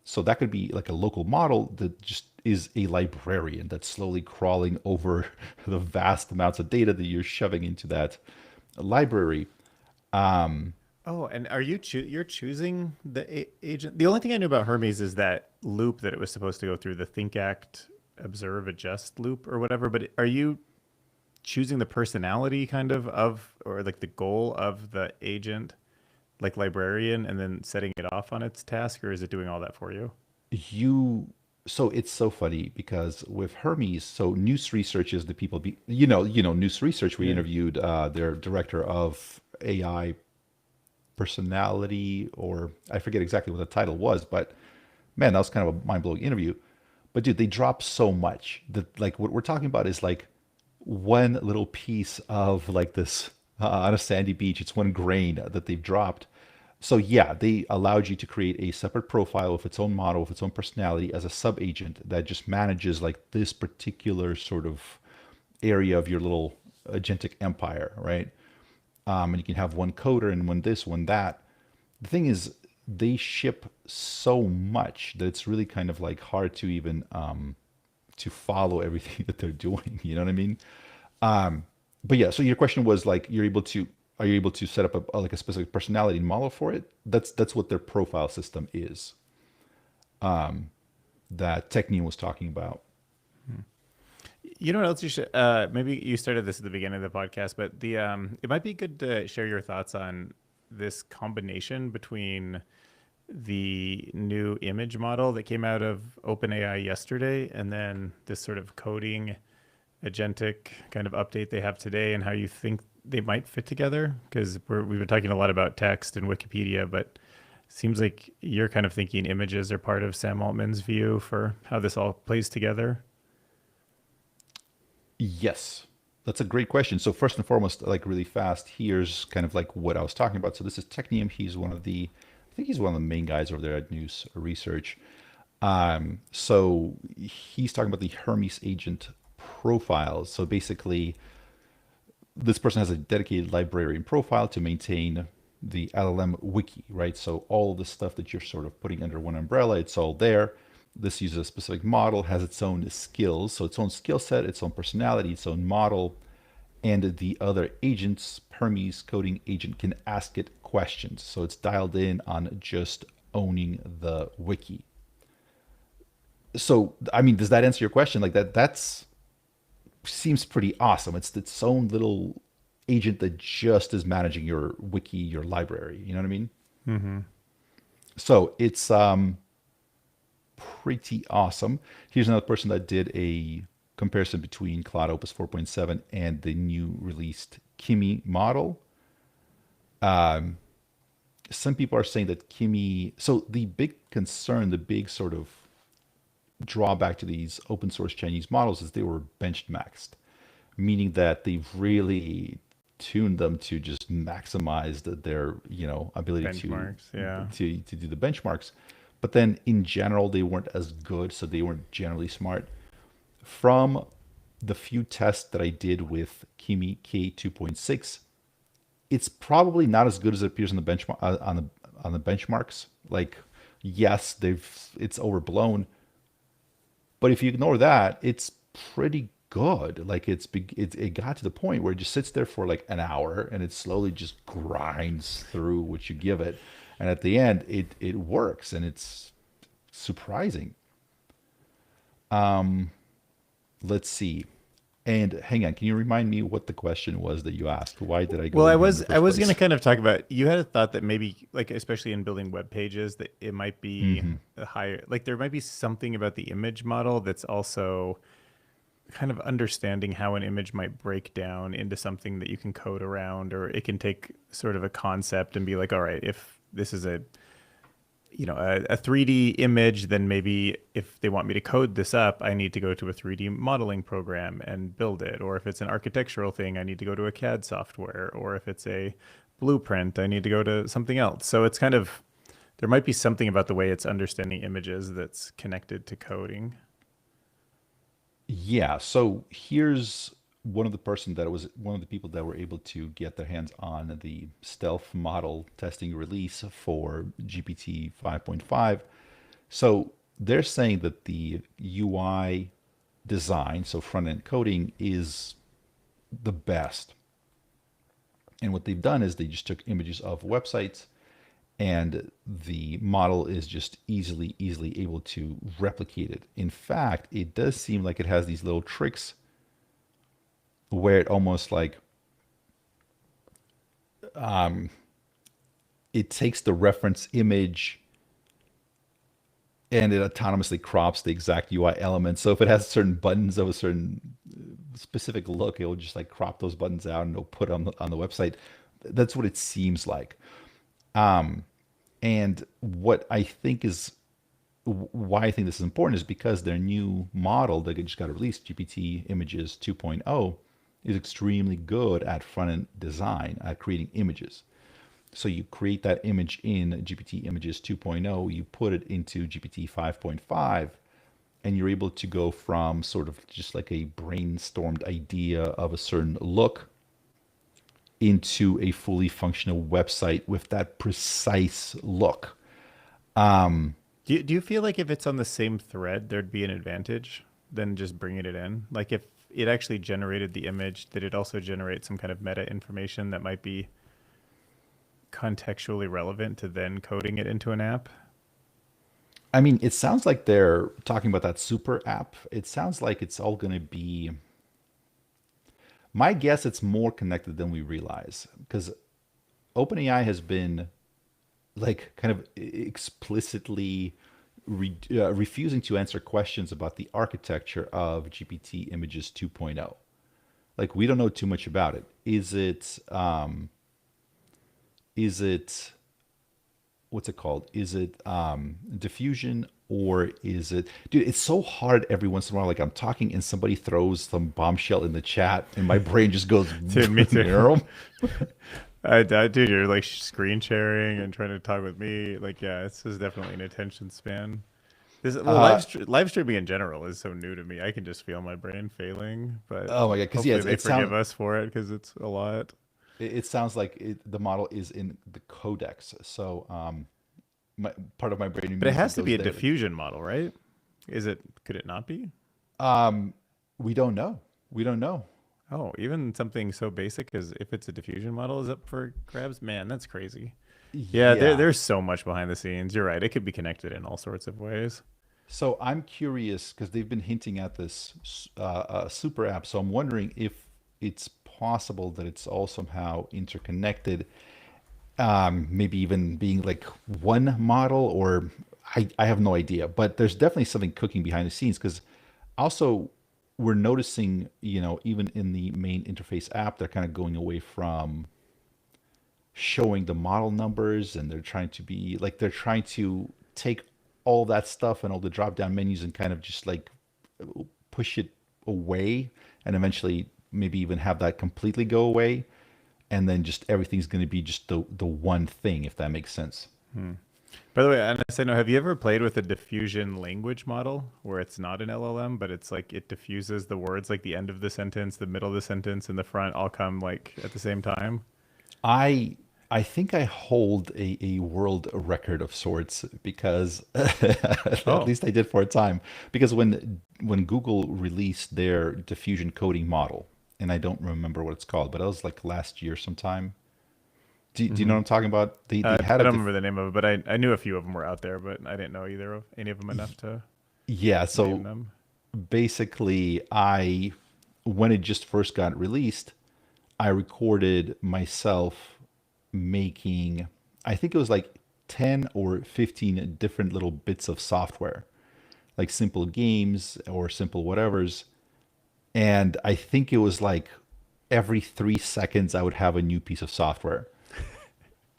So that could be like a local model that just is a librarian that's slowly crawling over the vast amounts of data that you're shoving into that library. Oh, and are you're choosing the agent? The only thing I knew about Hermes is that loop that it was supposed to go through, the think, act, observe, adjust loop or whatever. But are you choosing the personality kind of or like the goal of the agent, like librarian, and then setting it off on its task, or is it doing all that for you? You so it's so funny because with Hermes, so News Research is the people News Research. We Yeah. interviewed their director of AI personality, or I forget exactly what the title was, but man, that was kind of a mind-blowing interview. But dude, they drop so much that like what we're talking about is like one little piece of like this on a sandy beach. It's one grain that they've dropped. So yeah, they allowed you to create a separate profile with its own model, with its own personality as a sub agent that just manages like this particular sort of area of your little agentic empire, right? And you can have one coder and one this, one that. The thing is, they ship so much that it's really kind of like hard to even to follow everything that they're doing. You know what I mean? But yeah, so your question was like, are you able to set up like a specific personality model for it? That's what their profile system is. That Technium was talking about. You know what else you should maybe you started this at the beginning of the podcast, but the it might be good to share your thoughts on this combination between the new image model that came out of OpenAI yesterday and then this sort of coding agentic kind of update they have today, and how you think they might fit together, because we've been talking a lot about text and Wikipedia, but it seems like you're kind of thinking images are part of Sam Altman's view for how this all plays together. Yes, that's a great question. So first and foremost, like really fast, here's kind of like what I was talking about. So this is Technium. He's one of the, I think he's one of the main guys over there at News Research. So he's talking about the Hermes agent profiles. So basically, this person has a dedicated librarian profile to maintain the LLM wiki, right? So all the stuff that you're sort of putting under one umbrella, it's all there. This uses a specific model, has its own skills, so its own skill set, its own personality, its own model, and the other agents, Hermes coding agent, can ask it questions. So it's dialed in on just owning the wiki. So, I mean, does that answer your question? Like that's seems pretty awesome. It's its own little agent that just is managing your wiki, your library. You know what I mean? Mm-hmm. So it's pretty awesome. Here's another person that did a comparison between Cloud Opus 4.7 and the new released Kimi model. Some people are saying that Kimi. So the big concern, the big sort of drawback to these open source Chinese models is they were benchmarked, meaning that they've really tuned them to just maximize their ability Benchmarks, yeah. to do the benchmarks. But then in general, they weren't as good, so they weren't generally smart. From the few tests that I did with Kimi K2.6, it's probably not as good as it appears on the benchmark on the benchmarks. Like, yes, it's overblown, but if you ignore that, it's pretty good. Like it got to the point where it just sits there for like an hour and it slowly just grinds through what you give it, and at the end, it works and it's surprising. Let's see. And hang on, can you remind me what the question was that you asked? Why did I go Well, in here in the I first was going to place? kind of talk about, you had a thought that maybe, like, especially in building web pages, that it might be a higher, like there might be something about the image model that's also kind of understanding how an image might break down into something that you can code around, or it can take sort of a concept and be like, all right, if this is a 3D image, then maybe if they want me to code this up, I need to go to a 3D modeling program and build it. Or if it's an architectural thing, I need to go to a CAD software. Or if it's a blueprint, I need to go to something else. So it's kind of, there might be something about the way it's understanding images that's connected to coding. Yeah, so here's one of the people that were able to get their hands on the stealth model testing release for GPT 5.5. So they're saying that the UI design, so front end coding, is the best. And what they've done is they just took images of websites, and the model is just easily able to replicate it. In fact, it does seem like it has these little tricks where it almost like it takes the reference image and it autonomously crops the exact UI element. So if it has certain buttons of a certain specific look, it will just like crop those buttons out and it'll put on the website. That's what it seems like. And what I think is why I think this is important is because their new model that just got released, GPT Images 2.0, is extremely good at front end design, at creating images. So you create that image in GPT Images 2.0, you put it into GPT 5.5, and you're able to go from sort of just like a brainstormed idea of a certain look into a fully functional website with that precise look. Do you feel like if it's on the same thread, there'd be an advantage than just bringing it in? Like if it actually generated the image, did it also generate some kind of meta information that might be contextually relevant to then coding it into an app? I mean, it sounds like they're talking about that super app. It sounds like it's all going to be, my guess, it's more connected than we realize because OpenAI has been like kind of explicitly refusing to answer questions about the architecture of GPT Images 2.0. Like we don't know too much about it. Is it what's it called? Is it diffusion or is it, dude, it's so hard every once in a while. Like I'm talking and somebody throws some bombshell in the chat and my brain just goes, Dude, me too. you know? Dude, you're like screen sharing and trying to talk with me. Like, yeah, this is definitely an attention span. This well, Uh, live streaming in general is so new to me. I can just feel my brain failing, but oh my God. Cause yeah, hopefully they it forgive sounds, us for it because it's a lot. it sounds like the model is in the codex. So, part of my brain But it immediately has to be goes a there. Like, diffusion model, right? Is it? Could it not be? um, we don't know. We don't know. Oh, even something so basic as if it's a diffusion model is up for grabs. Man, that's crazy. Yeah, Yeah. there's so much behind the scenes. You're right. It could be connected in all sorts of ways. So I'm curious because they've been hinting at this super app. So I'm wondering if it's possible that it's all somehow interconnected, maybe even being like one model, or I have no idea. But there's definitely something cooking behind the scenes because also we're noticing, even in the main interface app, they're kind of going away from showing the model numbers, and they're trying to take all that stuff and all the drop down menus and kind of just like push it away, and eventually maybe even have that completely go away, and then just everything's going to be just the one thing, if that makes sense. By the way, and I say no, have you ever played with a diffusion language model where it's not an LLM, but it's like it diffuses the words, like the end of the sentence, the middle of the sentence, and the front all come like at the same time? I think I hold a world record of sorts because at Oh, least I did for a time. Because when Google released their diffusion coding model, and I don't remember what it's called, but it was like last year sometime. Do you know hmm what I'm talking about? They had I a don't remember the name of it, but I knew a few of them were out there, but I didn't know either of any of them enough to yeah. name So them. basically, when it just first got released, I recorded myself making, I think it was like 10 or 15 different little bits of software, like simple games or simple whatevers. And I think it was like every 3 seconds I would have a new piece of software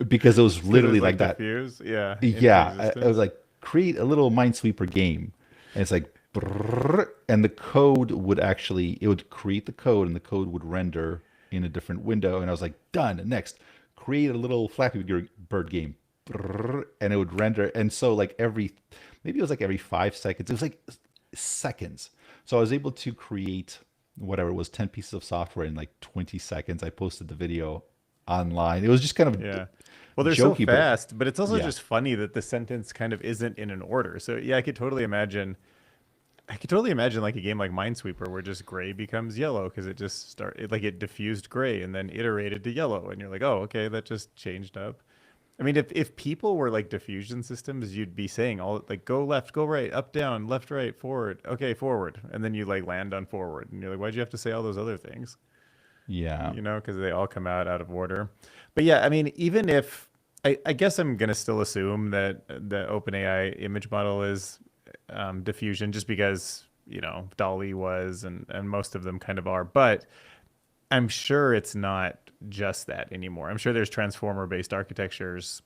because it was Because it literally was like like that. diffuse, yeah, into Yeah, I was existence. like, create a little Minesweeper game, and it's like, brrrr, and the code would actually, it would create the code, and the code would render in a different window, and I was like, done. Next, create a little Bird game, brrrr, and it would render, and so like maybe it was like every 5 seconds, it was like seconds. So I was able to create whatever it was, 10 pieces of software in like 20 seconds. I posted the video online. It was just kind of Yeah. Well, they're so jokey, but fast, but it's also yeah. just funny that the sentence kind of isn't in an order. So yeah, I could totally imagine like a game like Minesweeper where just gray becomes yellow because it diffused gray and then iterated to yellow, and you're like, oh, okay, that just changed up. I mean, if people were like diffusion systems, you'd be saying all like go left, go right, up, down, left, right, forward, okay, forward, and then you like land on forward, and you're like, why'd you have to say all those other things? Yeah. You know, because they all come out of order. But yeah, I mean, even if I guess I'm gonna still assume that the OpenAI image model is diffusion, just because Dolly was, and most of them kind of are. But I'm sure it's not just that anymore. I'm sure there's transformer-based architectures,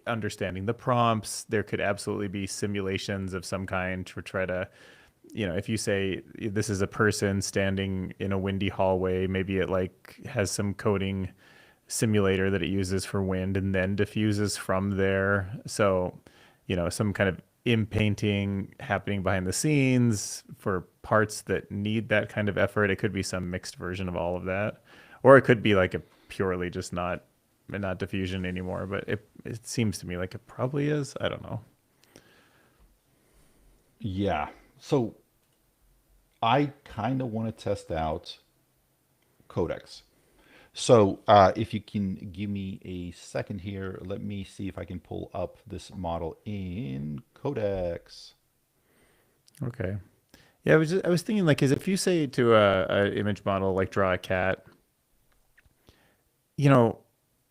understanding the prompts. There could absolutely be simulations of some kind to try to, if you say this is a person standing in a windy hallway, maybe it like has some coding simulator that it uses for wind and then diffuses from there. So, some kind of painting happening behind the scenes for parts that need that kind of effort. It could be some mixed version of all of that, or it could be like a purely just not diffusion anymore. But it seems to me like it probably is. I don't know. Yeah. So I kind of want to test out Codex. So if you can give me a second here, let me see if I can pull up this model in Codex. Okay. Yeah, I was thinking like, is if you say to a image model like draw a cat, you know,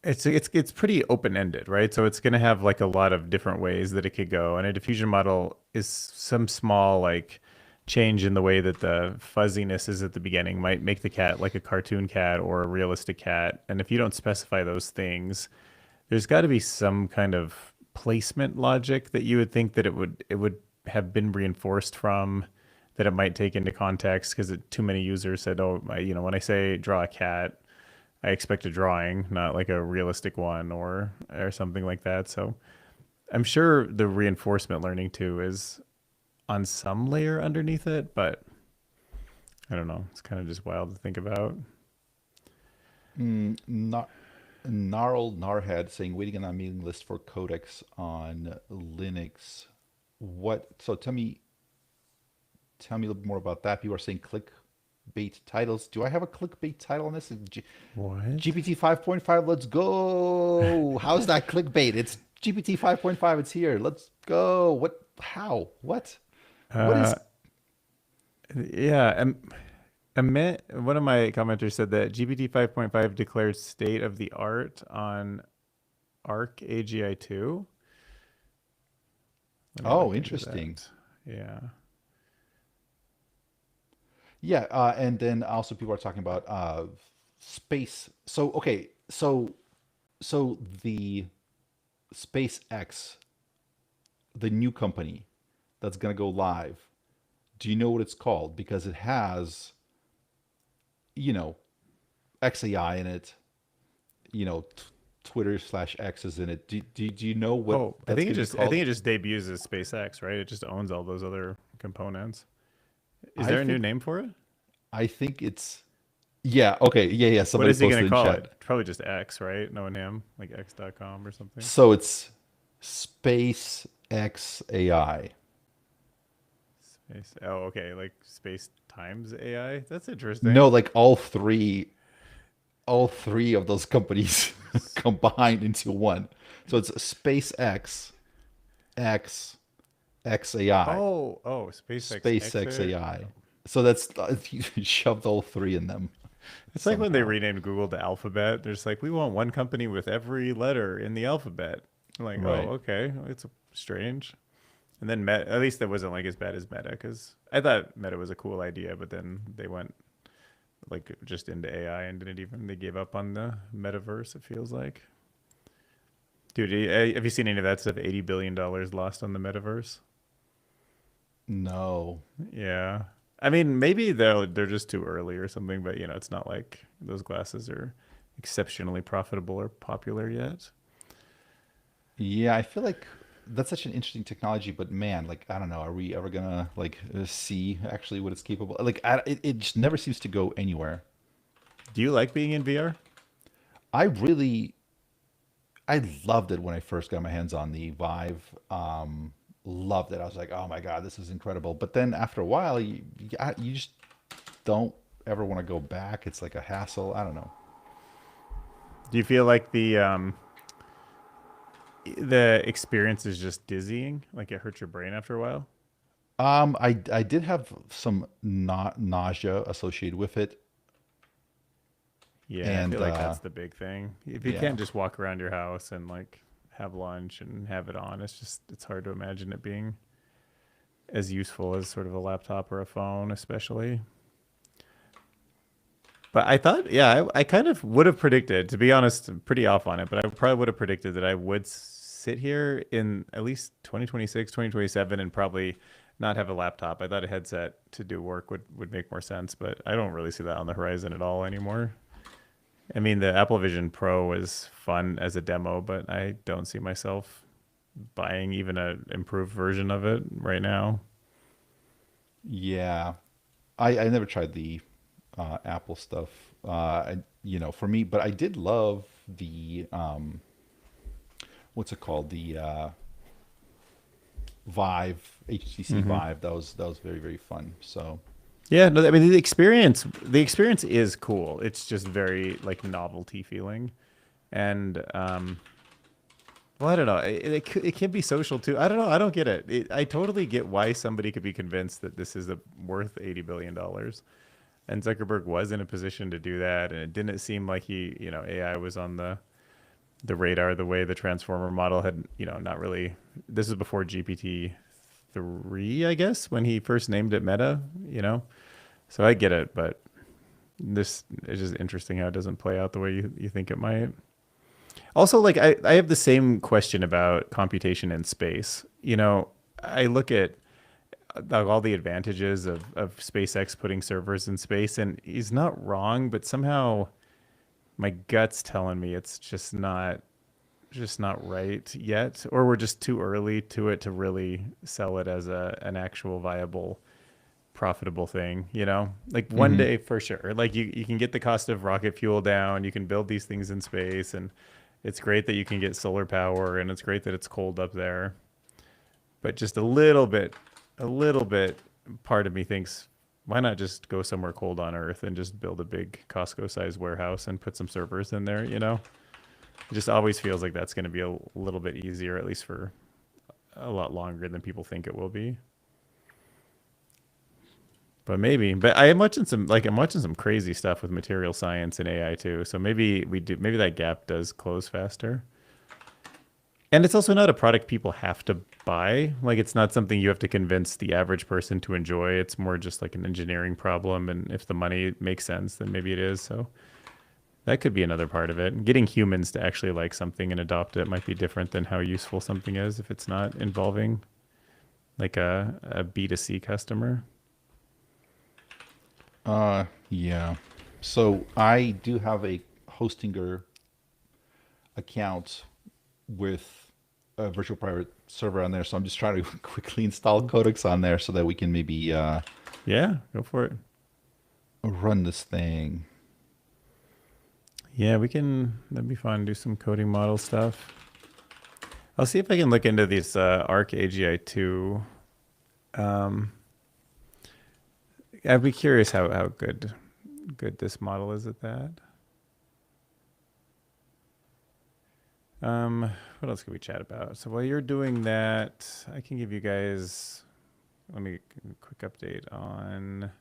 it's pretty open ended, right? So it's going to have like a lot of different ways that it could go, and a diffusion model is some small like change in the way that the fuzziness is at the beginning might make the cat like a cartoon cat or a realistic cat. And if you don't specify those things, there's got to be some kind of placement logic that you would think that it would have been reinforced from that it might take into context because too many users said, oh, when I say draw a cat, I expect a drawing, not like a realistic one or something like that. So I'm sure the reinforcement learning too is on some layer underneath it, but I don't know. It's kind of just wild to think about. Not Gnarl Gnarhead saying waiting on a mailing list for codecs on Linux. What? So tell me a little bit more about that. People are saying clickbait titles. Do I have a clickbait title on this? What? GPT 5.5, let's go. How's that clickbait? It's GPT 5.5, it's here. Let's go. What? How? What? What is? Uh, yeah. One of my commenters said that GPT 5.5 declares state of the art on Arc AGI 2. Let me Oh, look into interesting. that. Yeah. Yeah, and then also people are talking about space. So okay, so the SpaceX, the new company that's gonna go live. Do you know what it's called? Because it has, you know, XAI in it. You know, Twitter/X is in it. Do you know what Oh, that's gonna be I think called? it just debuts as SpaceX, right? It just owns all those other components. Is I there a new think name for it? I think it's yeah, okay, yeah, yeah. What Somebody is he posted gonna in call it? chat. Probably just X, right? Knowing him, like X.com or something. So it's Space X AI. Space. Oh, okay. Like space times AI. That's No, interesting. like all three of those companies combined into one. So it's SpaceX X X AI, SpaceX X. SpaceX AI. So that's you shoved all three in them It's like when they somehow. renamed Google to Alphabet. They're just like, we want one company with every letter in the alphabet. I'm like, oh, Right. okay. It's strange. And then Meta, at least that wasn't like as bad as Meta, because I thought Meta was a cool idea, but then they went like just into AI and they gave up on the metaverse. It feels like, dude, have you seen any of that stuff? $80 billion lost on the metaverse. No. Yeah. I mean, maybe they're just too early or something, but it's not like those glasses are exceptionally profitable or popular yet. Yeah, I feel like that's such an interesting technology, but man, like I don't know, are we ever gonna like see actually what it's capable? Like it just never seems to go anywhere. Do you like being in VR? I really I loved it when I first got my hands on the Vive. Loved it. I was like, oh my God, this is incredible. But then after a while, you just don't ever want to go back. It's like a hassle. I don't know. Do you feel like the experience is just dizzying, like it hurts your brain after a while? I did have some nausea associated with it, Yeah, I and feel like that's the big thing. If you yeah, can't just walk around your house and like have lunch and have it on, it's hard to imagine it being as useful as sort of a laptop or a phone, especially. But I thought, yeah, I kind of would have predicted, to be honest, I'm pretty off on it, but I probably would have predicted that I would sit here in at least 2026, 2027, and probably not have a laptop. I thought a headset to do work would make more sense, but I don't really see that on the horizon at all anymore. I mean, the Apple Vision Pro was fun as a demo, but I don't see myself buying even an improved version of it right now. yeah. I never tried the Apple stuff. For me, but I did love the what's it called? The Vive, HTC Hmm. Vive. That was very, very fun. So Yeah, no, I mean the experience is cool. It's just very like novelty feeling, and well, I don't know. It can be social too. I don't know. I don't get it. I totally get why somebody could be convinced that this is worth $80 billion. And Zuckerberg was in a position to do that, and it didn't seem like AI was on the radar the way the transformer model had, not really. This is before GPT 3, I guess, when he first named it Meta. So I get it, but this is just interesting how it doesn't play out the way you think it might. Also, like I have the same question about computation in space. I look at all the advantages of SpaceX putting servers in space, and he's not wrong, but somehow my gut's telling me it's just not right yet, or we're just too early to it to really sell it as an actual viable, profitable thing, you know? Like one day for sure. Like you can get the cost of rocket fuel down, you can build these things in space, and it's great that you can get solar power, and it's great that it's cold up there. But just a little bit, part of me thinks, why not just go somewhere cold on Earth and just build a big Costco-sized warehouse and put some servers in there, you know? It just always feels like that's going to be a little bit easier, at least for a lot longer than people think it will be. But maybe. But I'm watching some crazy stuff with material science and AI too. So maybe that gap does close faster. And it's also not a product people have to buy. Like it's not something you have to convince the average person to enjoy. It's more just like an engineering problem, and if the money makes sense, then maybe it is. So that could be another part of it. Getting humans to actually like something and adopt it might be different than how useful something is if it's not involving like a B2C customer. Yeah. So I do have a Hostinger account with a virtual private server on there. So I'm just trying to quickly install Codex on there so that we can maybe Yeah, go for it. run this thing. Yeah, that'd be fun. Do some coding model stuff. I'll see if I can look into this Arc AGI 2. I'd be curious how good this model is at that. What else could we chat about? So while you're doing that, I can give you guys, let me a quick update on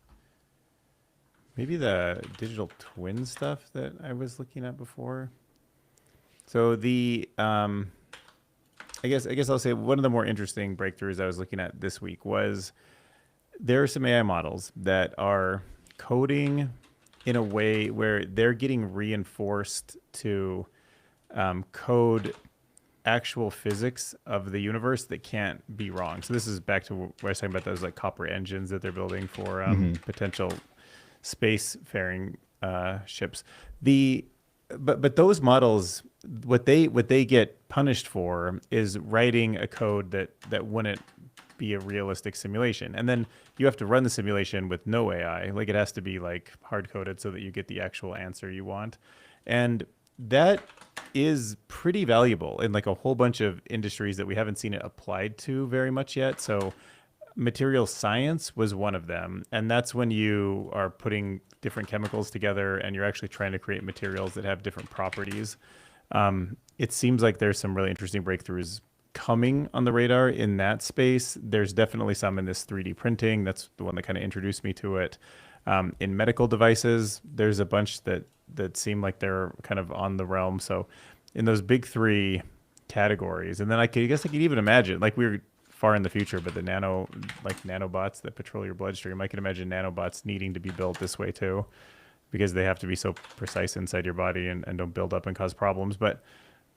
maybe the digital twin stuff that I was looking at before. So I guess I'll say one of the more interesting breakthroughs I was looking at this week was there are some AI models that are coding in a way where they're getting reinforced to code actual physics of the universe that can't be wrong. So this is back to what I was talking about, those like copper engines that they're building for potential spacefaring ships. But those models, what they get punished for is writing a code that wouldn't be a realistic simulation. And then you have to run the simulation with no AI. Like it has to be like hard coded so that you get the actual answer you want. And that is pretty valuable in like a whole bunch of industries that we haven't seen it applied to very much yet. So material science was one of them. And that's when you are putting different chemicals together and you're actually trying to create materials that have different properties. It seems like there's some really interesting breakthroughs coming on the radar in that space. There's definitely some in this 3D printing. That's the one that kind of introduced me to it. In medical devices, there's a bunch that seem like they're kind of on the realm. So in those big three categories, and then I guess I could even imagine, like we're far in the future, but the nanobots that patrol your bloodstream, I can imagine nanobots needing to be built this way too, because they have to be so precise inside your body and don't build up and cause problems. But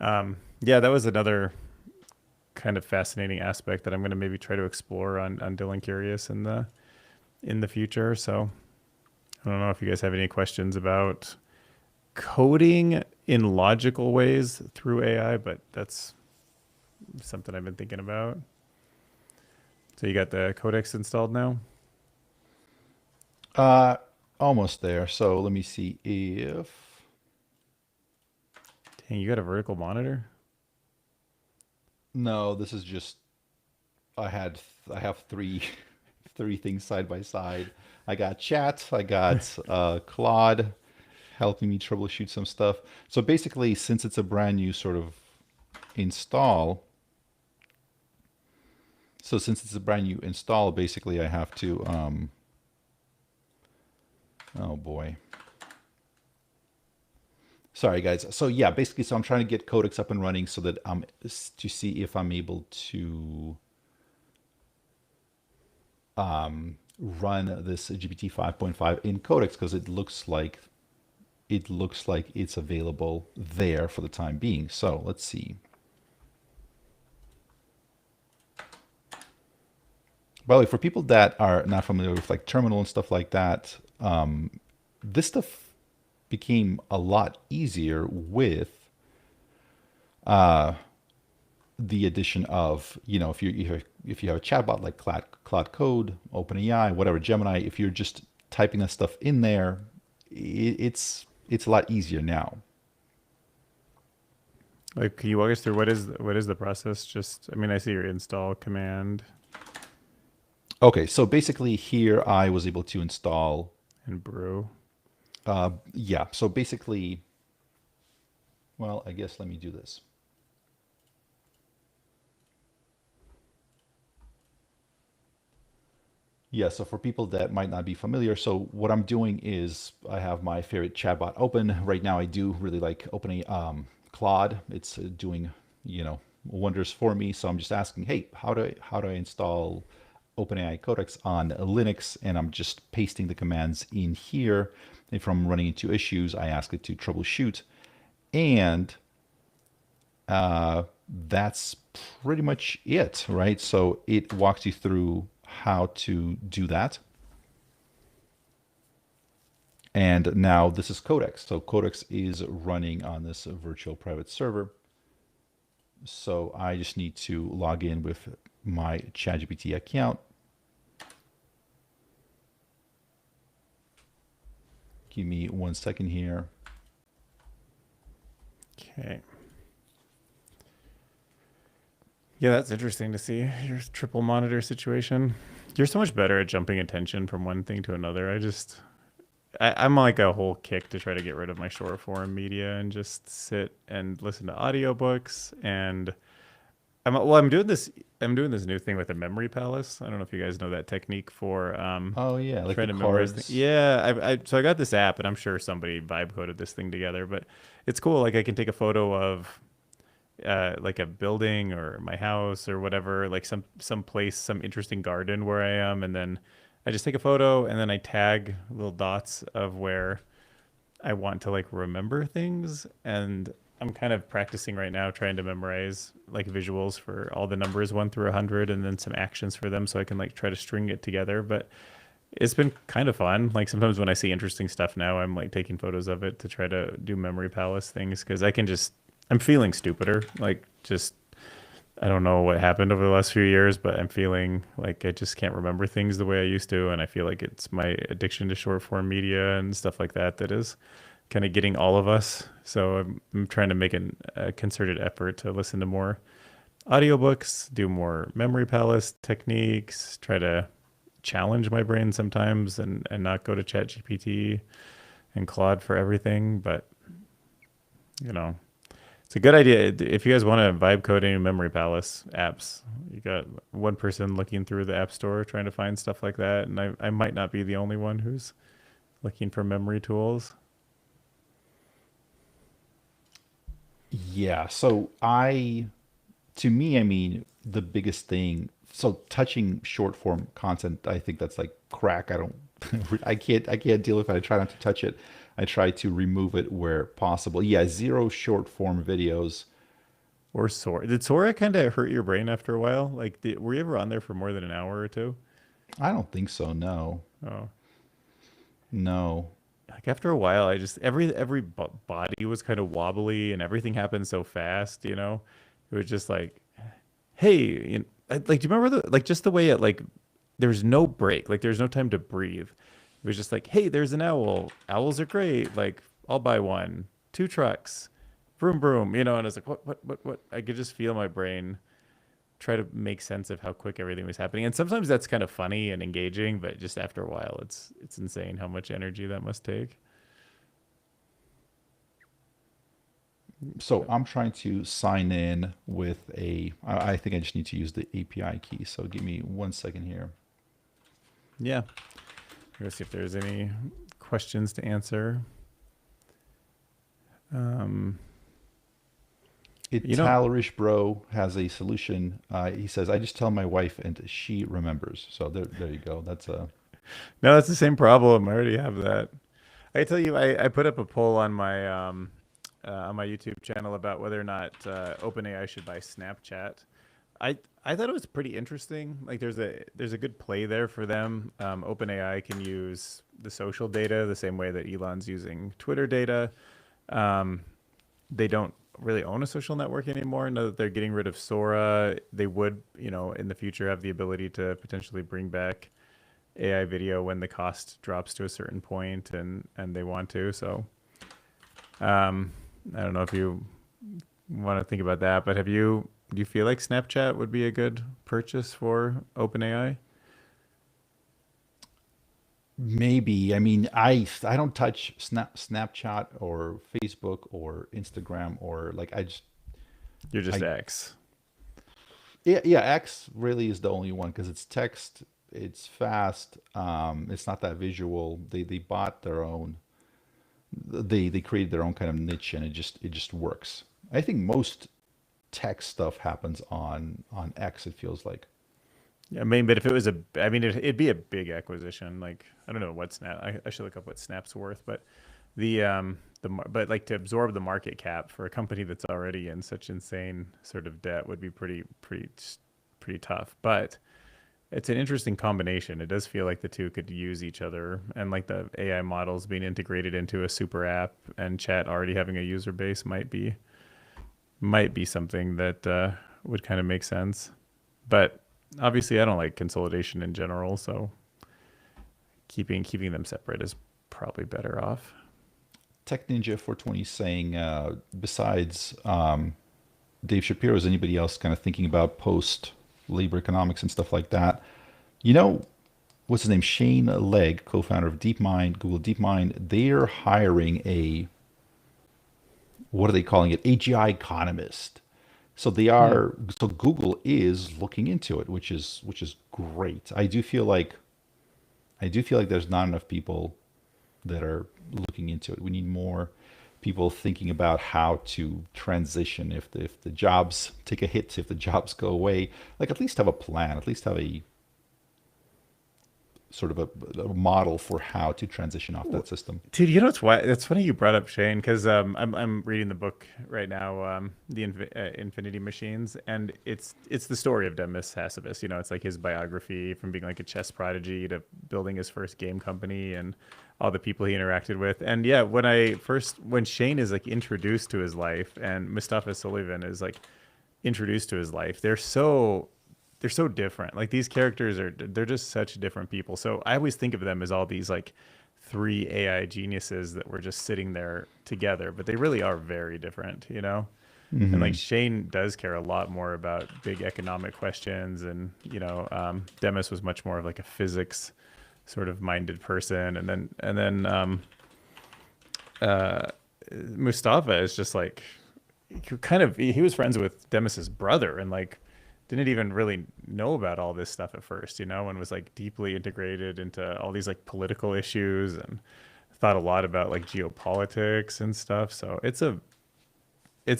yeah, that was another kind of fascinating aspect that I'm going to maybe try to explore on Dylan Curious in the future. So I don't know if you guys have any questions about coding in logical ways through AI, but that's something I've been thinking about. So you got the codex installed now? Almost there. So let me see if Dang, you got a vertical monitor? no, this is just I have three things side by side. I got chat, I got Claude helping me troubleshoot some stuff. So basically, since it's a brand new sort of install, basically I have to oh boy. Sorry guys. So yeah, basically, so I'm trying to get Codex up and running so that to see if I'm able to run this GPT 5.5 in Codex, because it looks like it's available there for the time being. So let's see. By the way, for people that are not familiar with like terminal and stuff like that, this stuff became a lot easier with the addition of, if you have a chatbot like Cloud Code, OpenAI, whatever, Gemini, if you're just typing that stuff in there, it's a lot easier now. Like, can you walk us through what is the process? Just, I mean, I see your install command Okay, so basically here I was able to install, and brew. yeah, so basically, well, I guess let me do this. Yeah, so for people that might not be familiar, so what I'm doing is I have my favorite chatbot open. Right now I do really like opening Claude. It's doing, wonders for me. So I'm just asking, hey, how do I install OpenAI Codex on Linux? And I'm just pasting the commands in here. If I'm running into issues, I ask it to troubleshoot. And that's pretty much it, right? So it walks you through how to do that. And now this is Codex. So Codex is running on this virtual private server. So I just need to log in with my ChatGPT account. Give me 1 second here. Okay. Yeah, that's interesting to see your triple monitor situation. You're so much better at jumping attention from one thing to another. I'm like a whole kick to try to get rid of my short form media and just sit and listen to audiobooks. And I'm doing this new thing with a memory palace. I don't know if you guys know that technique for Oh yeah, like trying the to memorize cards. things. Yeah, so I got this app, and I'm sure somebody vibe coded this thing together, but it's cool. Like I can take a photo of like a building or my house or whatever, like some place, some interesting garden where I am, and then I just take a photo and then I tag little dots of where I want to like remember things. And I'm kind of practicing right now trying to memorize like visuals for all the numbers 1 through 100 and then some actions for them so I can like try to string it together. But it's been kind of fun. Like sometimes when I see interesting stuff now, I'm like taking photos of it to try to do memory palace things because I'm feeling stupider. Like just I don't know what happened over the last few years, but I'm feeling like I just can't remember things the way I used to. And I feel like it's my addiction to short form media and stuff like that that is kind of getting all of us. So I'm trying to make a concerted effort to listen to more audiobooks, do more memory palace techniques, try to challenge my brain sometimes and not go to ChatGPT and Claude for everything. But, you know, it's a good idea. If you guys want to vibe coding memory palace apps, you got one person looking through the app store trying to find stuff like that. And I might not be the only one who's looking for memory tools. Yeah, so to me, I mean, the biggest thing, so touching short form content, I think that's like crack. I don't, I can't deal with it. I try not to touch it. I try to remove it where possible. Yeah, zero short form videos. Or Sora. Did Sora kind of hurt your brain after a while? Like, were you ever on there for more than an hour or two? I don't think so. No, Oh, no. like after a while, I just every body was kind of wobbly and everything happened so fast. You know, it was just like, hey, like, do you remember like just the way it like there's no break, like there's no time to breathe. It was just like, hey, there's an owl. Owls are great. Like, I'll buy one. 2 trucks. Broom, broom. You know, and I was like, what? I could just feel my brain try to make sense of how quick everything was happening. And sometimes that's kind of funny and engaging, but just after a while, it's insane how much energy that must take. So I'm trying to sign in with I think I just need to use the API key. So give me 1 second here. Yeah. Let's see if there's any questions to answer. Italerish Bro has a solution. He says, I just tell my wife and she remembers. So there you go. That's a. No, that's the same problem. I already have that. I tell you, I put up a poll on my YouTube channel about whether or not OpenAI should buy Snapchat. I thought it was pretty interesting. Like there's a good play there for them. OpenAI can use the social data the same way that Elon's using Twitter data. They don't really own a social network anymore. Now that they're getting rid of Sora, they would, in the future have the ability to potentially bring back AI video when the cost drops to a certain point and they want to. So I don't know if you want to think about that, but do you feel like Snapchat would be a good purchase for OpenAI? Maybe. I mean, I don't touch Snapchat or Facebook or Instagram or like You're just I X. yeah, X really is the only one because it's text, it's fast, it's not that visual. They bought their own, they created their own kind of niche, and it just works. I think most tech stuff happens on X, it feels like. Yeah, I mean, but if it was I mean, it'd be a big acquisition. Like, I don't know what I should look up what Snap's worth, but but like to absorb the market cap for a company that's already in such insane sort of debt would be pretty tough. But it's an interesting combination. It does feel like the two could use each other, and like the AI models being integrated into a super app and chat already having a user base might be something that would kind of make sense. But obviously, I don't like consolidation in general, so keeping them separate is probably better off. Tech Ninja 420 saying, besides Dave Shapiro, is anybody else kind of thinking about post labor economics and stuff like that? You know, what's his name? Shane Legg, co-founder of DeepMind, Google DeepMind. They're hiring what are they calling it? AGI economist. So they are. So Google is looking into it, which is great. I do feel like there's not enough people that are looking into it. We need more people thinking about how to transition if the jobs take a hit, if the jobs go away. Like at least have a plan, at least have a sort of a model for how to transition off that system. Dude, you know what's why? That's funny you brought up Shane because I'm reading the book right now, Infinity Machines, and it's the story of Demis Hassabis. It's like his biography from being like a chess prodigy to building his first game company and all the people he interacted with. And yeah, when Shane is like introduced to his life and Mustafa Sullivan is like introduced to his life, they're so different. Like these characters they're just such different people. So I always think of them as all these like three AI geniuses that were just sitting there together, but they really are very different. And like Shane does care a lot more about big economic questions, and Demis was much more of like a physics sort of minded person, and then Mustafa is just like he was friends with Demis's brother, and like didn't even really know about all this stuff at first, and was like deeply integrated into all these like political issues and thought a lot about like geopolitics and stuff. So it's a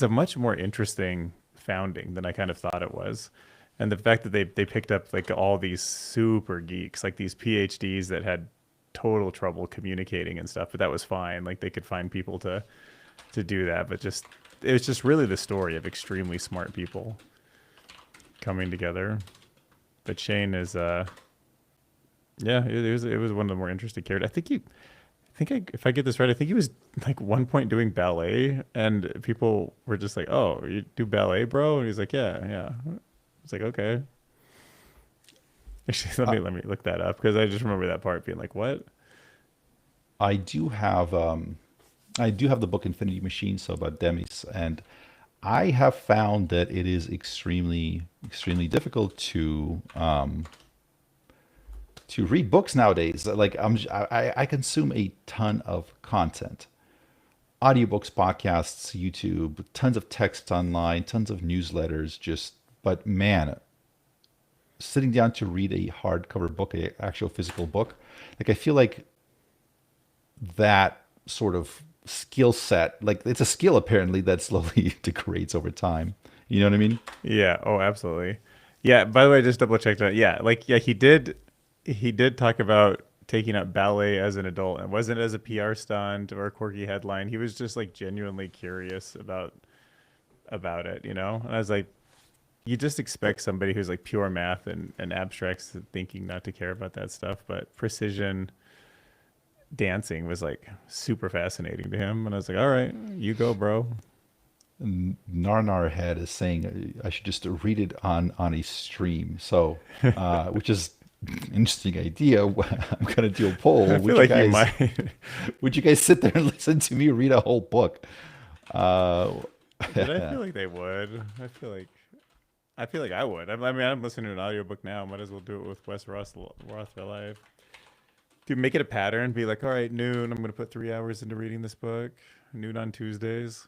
much more interesting founding than I kind of thought it was. And the fact that they picked up like all these super geeks, like these PhDs that had total trouble communicating and stuff, but that was fine. Like they could find people to do that, but it was just really the story of extremely smart people coming together. But Shane is it was one of the more interesting characters. If I get this right, I think he was like one point doing ballet, and people were just like, "Oh, you do ballet, bro?" And he's like, "Yeah, yeah." It's like, okay. Actually, let me look that up because I just remember that part being like, "What?" I do have the book Infinity Machine, so about Demis, and I have found that it is extremely, extremely difficult to read books nowadays. Like I consume a ton of content, audiobooks, podcasts, YouTube, tons of texts online, tons of newsletters. But man, sitting down to read a hardcover book, a actual physical book, like I feel like that sort of skill set, like it's a skill apparently that slowly degrades over time. You know what I mean? Yeah. Oh, absolutely. Yeah. By the way, just double checked that. Yeah. Like, yeah, he did talk about taking up ballet as an adult. It wasn't as a PR stunt or a quirky headline. He was just like genuinely curious about it. And I was like, you just expect somebody who's like pure math and abstract thinking not to care about that stuff, but precision dancing was like super fascinating to him. And I was like, all right, you go, bro. Narnar Head is saying I should just read it on a stream. So, which is an interesting idea. I'm gonna do a poll. I feel like you might. Would you guys sit there and listen to me read a whole book? But I feel like they would. I feel like I would. I mean, I'm listening to an audiobook now. Might as well do it with Wes Roth live. Dude, make it a pattern. Be like, all right, noon, I'm going to put 3 hours into reading this book. Noon on Tuesdays.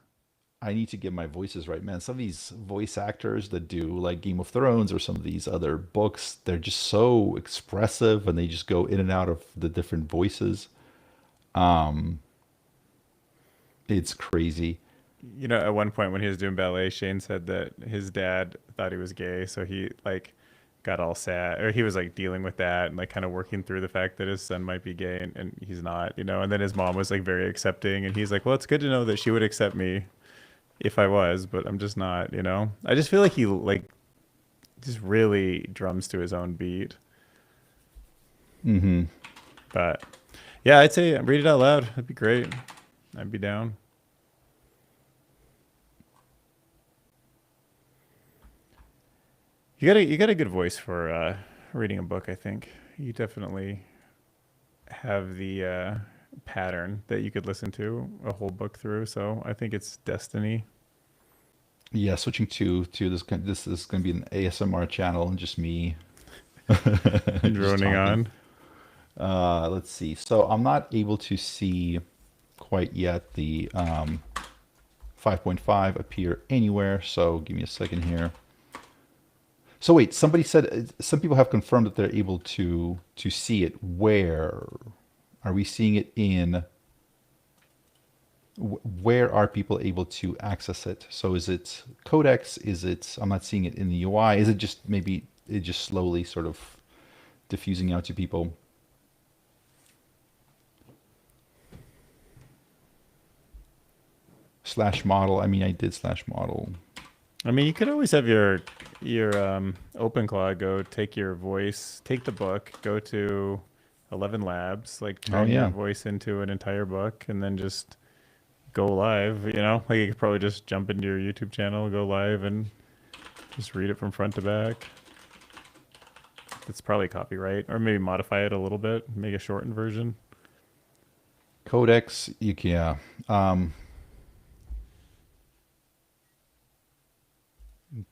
I need to get my voices right, man. Some of these voice actors that do like Game of Thrones or some of these other books, they're just so expressive and they just go in and out of the different voices. It's crazy. You know, at one point when he was doing ballet, Shane said that his dad thought he was gay, so he like got all sad, or he was like dealing with that and like kind of working through the fact that his son might be gay and he's not, you know. And then his mom was like very accepting, and he's like, well, it's good to know that she would accept me if I was, but I'm just not, you know. I just feel like he like just really drums to his own beat. Mm-hmm. But yeah, I'd say read it out loud. That'd be great. I'd be down. You got a good voice for reading a book, I think. You definitely have the pattern that you could listen to a whole book through, so I think it's destiny. Yeah, switching to this is going to be an ASMR channel and just me Droning on. Let's see. So I'm not able to see quite yet the 5.5 appear anywhere. So give me a second here. So wait, somebody said some people have confirmed that they're able to see it. Where are we seeing it in? Where are people able to access it? So is it Codex? Is it? I'm not seeing it in the UI. Is it just maybe it just slowly sort of diffusing out to people? Slash model. I mean, I did slash model. I mean, you could always have your OpenClaw go take your voice, take the book, go to 11 Labs, like turn your voice into an entire book, and then just go live. You know, like you could probably just jump into your YouTube channel, go live, and just read it from front to back. It's probably copyright, or maybe modify it a little bit, make a shortened version. Codex, yeah.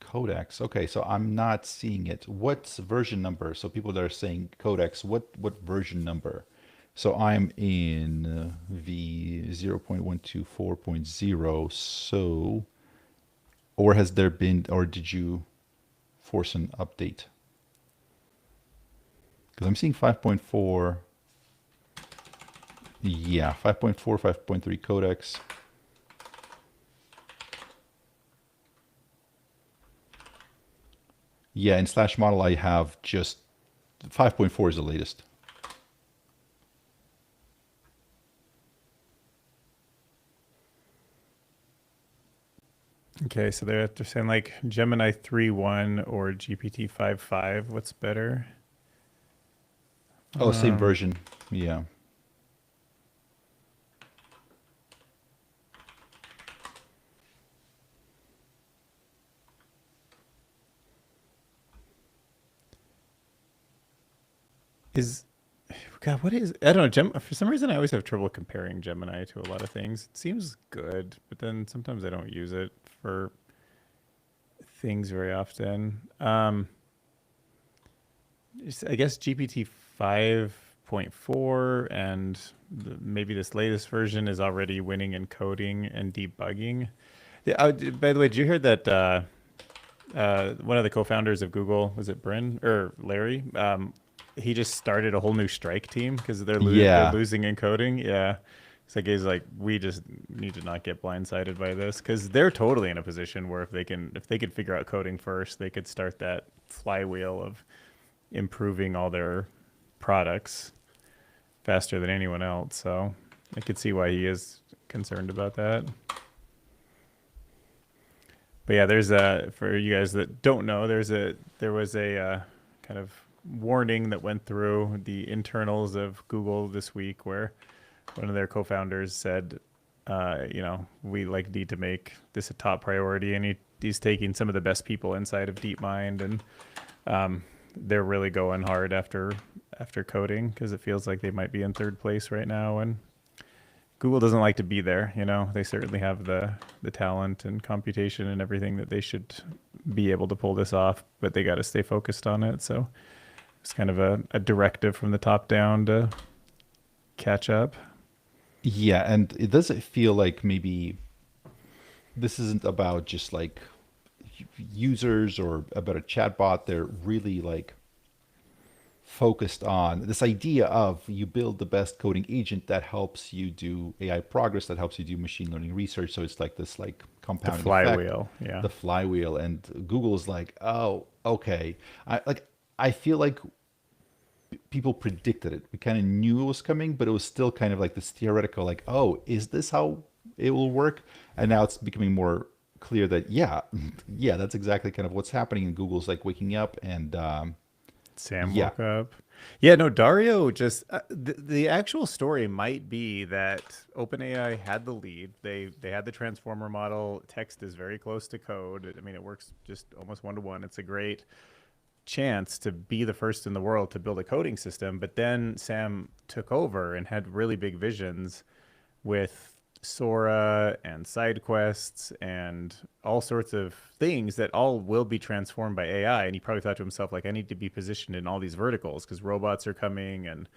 Codex. Okay, so I'm not seeing it. What's version number? So people that are saying Codex, what version number? So I'm in v0.124.0. So, or has there been, or did you force an update? Because I'm seeing 5.4. Yeah, 5.4, 5.3 Codex. Yeah, in slash model, I have just 5.4 is the latest. Okay, so they're saying like Gemini 3.1 or GPT 5.5. What's better? Oh, same version. Yeah. God, what is, I don't know, for some reason I always have trouble comparing Gemini to a lot of things. It seems good, but then sometimes I don't use it for things very often. I guess GPT 5.4 and maybe this latest version is already winning in coding and debugging. Yeah, by the way, did you hear that one of the co-founders of Google, was it Bryn or Larry? He just started a whole new strike team because they're losing in coding. Yeah. So he's like, we just need to not get blindsided by this, because they're totally in a position where if they could figure out coding first, they could start that flywheel of improving all their products faster than anyone else. So I could see why he is concerned about that. But yeah, there's a, for you guys that don't know, there was a kind of warning that went through the internals of Google this week where one of their co-founders said, we like need to make this a top priority, and he's taking some of the best people inside of DeepMind, and they're really going hard after coding because it feels like they might be in third place right now, and Google doesn't like to be there. They certainly have the talent and computation and everything that they should be able to pull this off, but they got to stay focused on it. So it's kind of a directive from the top down to catch up. Yeah, and it doesn't feel like maybe this isn't about just like users or a better chatbot. They're really like focused on this idea of you build the best coding agent that helps you do AI progress, that helps you do machine learning research. So it's like this like The compounding flywheel, effect, yeah. the flywheel. And Google's like, oh, okay. I feel like people predicted it. We kind of knew it was coming, but it was still kind of like this theoretical, like, oh, is this how it will work? And now it's becoming more clear that yeah, yeah, that's exactly kind of what's happening. And Google's like waking up, and Sam yeah, woke up. Yeah, no, Dario just the actual story might be that OpenAI had the lead. They had the transformer model. Text is very close to code. I mean, it works just almost one to one. It's a great chance to be the first in the world to build a coding system. But then Sam took over and had really big visions with Sora and side quests and all sorts of things that all will be transformed by AI. And he probably thought to himself, like, I need to be positioned in all these verticals because robots are coming and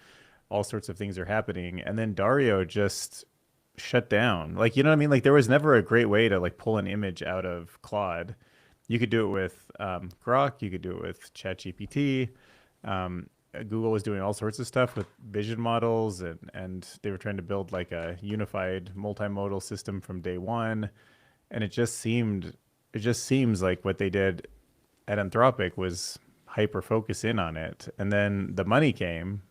all sorts of things are happening. And then Dario just shut down. Like, you know what I mean? Like, there was never a great way to like pull an image out of Claude. You could do it with Grok. You could do it with ChatGPT. Google was doing all sorts of stuff with vision models, and they were trying to build like a unified multimodal system from day one. And it just seems like what they did at Anthropic was hyper focus in on it. And then the money came,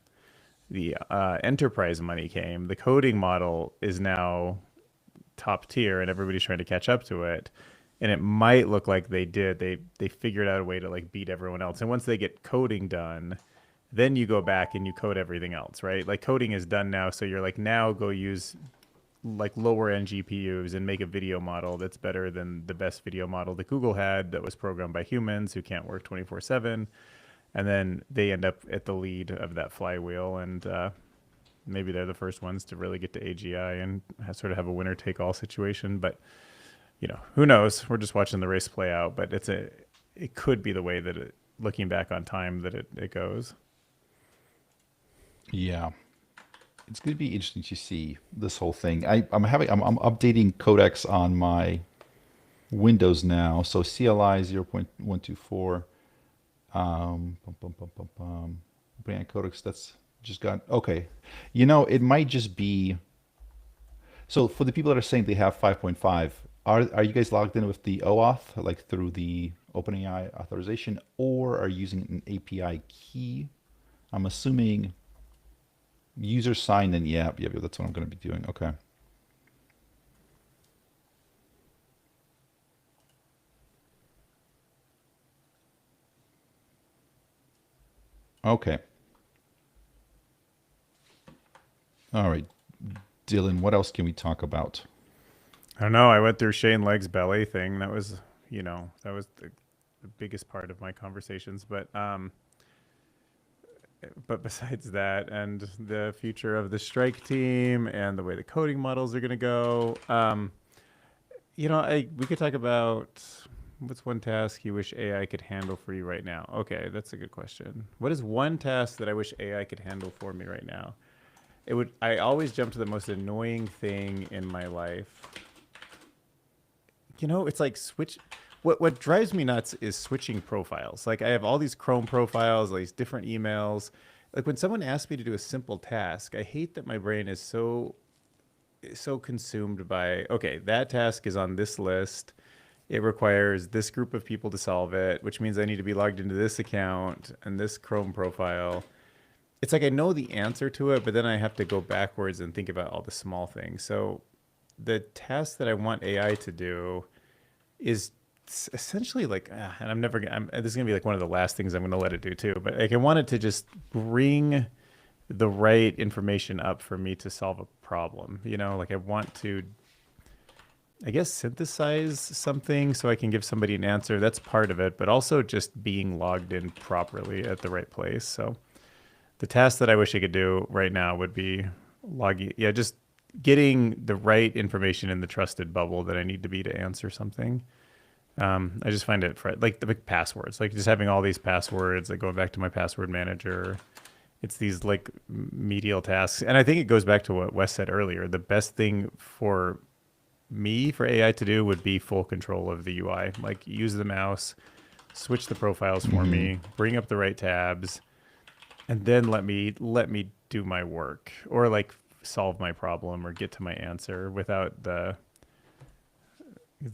the enterprise money came. The coding model is now top tier, and everybody's trying to catch up to it. And it might look like they figured out a way to like beat everyone else. And once they get coding done, then you go back and you code everything else, right? Like coding is done now, so you're like, now go use like lower end GPUs and make a video model that's better than the best video model that Google had that was programmed by humans who can't work 24/7. And then they end up at the lead of that flywheel, and maybe they're the first ones to really get to AGI and sort of have a winner take all situation. But who knows? We're just watching the race play out, but it could be the way that looking back on time that it goes. yeah. It's going to be interesting to see this whole thing. I'm updating codecs on my Windows now. So CLI 0.124. Brand codecs. That's just got okay. It might just be. So for the people that are saying they have 5.5, are you guys logged in with the OAuth, like through the OpenAI authorization, or are you using an API key? I'm assuming user sign in. Yeah, that's what I'm going to be doing. Okay. Okay. All right. Dylan, what else can we talk about? I don't know. I went through Shane Legg's ballet thing. That was, that was the biggest part of my conversations. But besides that, and the future of the strike team and the way the coding models are going to go, we could talk about what's one task you wish AI could handle for you right now. Okay, that's a good question. What is one task that I wish AI could handle for me right now? I always jump to the most annoying thing in my life. It's like what drives me nuts is switching profiles. Like I have all these Chrome profiles, all these different emails. Like when someone asks me to do a simple task, I hate that my brain is so consumed by, okay, that task is on this list. It requires this group of people to solve it, which means I need to be logged into this account and this Chrome profile. It's like I know the answer to it, but then I have to go backwards and think about all the small things. So the task that I want AI to do is it's essentially like, and I'm never gonna, this is gonna be like one of the last things I'm gonna let it do too. But like, I want it to just bring the right information up for me to solve a problem. You know, like I want to, I guess, synthesize something so I can give somebody an answer. That's part of it, but also just being logged in properly at the right place. So the task that I wish I could do right now would be logging, yeah, just getting the right information in the trusted bubble that I need to be to answer something. I just find it like the big passwords, like just having all these passwords, like going back to my password manager. It's these like medial tasks. And I think it goes back to what Wes said earlier. The best thing for me, for AI to do, would be full control of the UI. Like use the mouse, switch the profiles for me, bring up the right tabs, and then let me do my work, or like solve my problem or get to my answer without the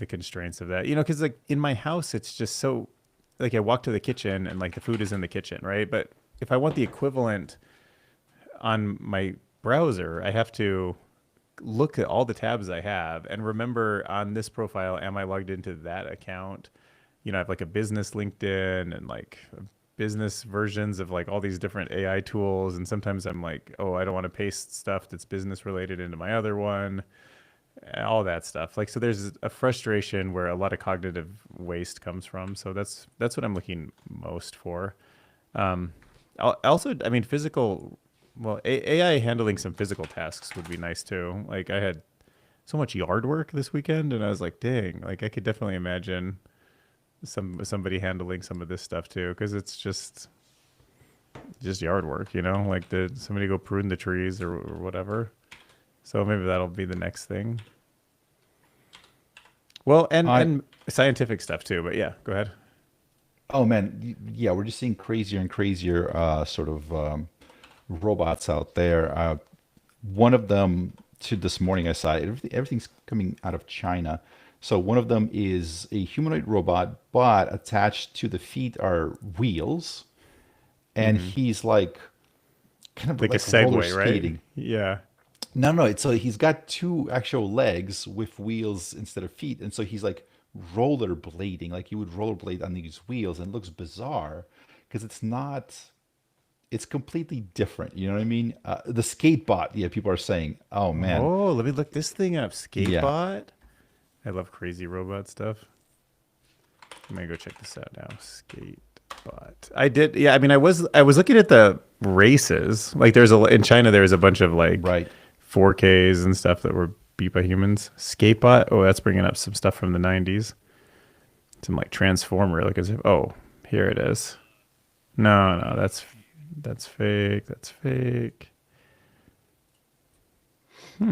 constraints of that. You know, because like in my house, it's just so, like I walk to the kitchen and like the food is in the kitchen, right? But if I want the equivalent on my browser, I have to look at all the tabs I have and remember on this profile, am I logged into that account? You know, I have like a business LinkedIn and like business versions of like all these different AI tools. And sometimes I'm like, oh, I don't want to paste stuff that's business related into my other one, all that stuff. Like, so there's a frustration where a lot of cognitive waste comes from. So that's what I'm looking most for. Also, I mean, physical, well, AI handling some physical tasks would be nice too. Like I had so much yard work this weekend and I was like, dang, like I could definitely imagine somebody handling some of this stuff too, because it's just yard work, you know, like somebody go prune the trees or whatever. So maybe that'll be the next thing. Well, and scientific stuff too, but yeah, go ahead. Oh man, yeah, we're just seeing crazier and crazier sort of robots out there. One of them, to this morning, I saw everything's coming out of China. So one of them is a humanoid robot, but attached to the feet are wheels, and he's like kind of Like a like roller Segway, right? skating. Yeah. No, no, so he's got two actual legs with wheels instead of feet, and so he's like rollerblading, like you would rollerblade on these wheels, and it looks bizarre because it's not, it's completely different. You know what I mean? The skatebot, yeah, people are saying, oh man, Oh, let me look this thing up. yeah. Skatebot. I love crazy robot stuff. I'm gonna go check this out now. Skatebot. I did. Yeah. I mean, I was looking at the races. Like, in China, there's a bunch of like Right. 4Ks and stuff that were beat by humans. Skatebot. Oh, that's bringing up some stuff from the 90s. Some like Transformer. Like, oh, here it is. No, that's fake. That's fake.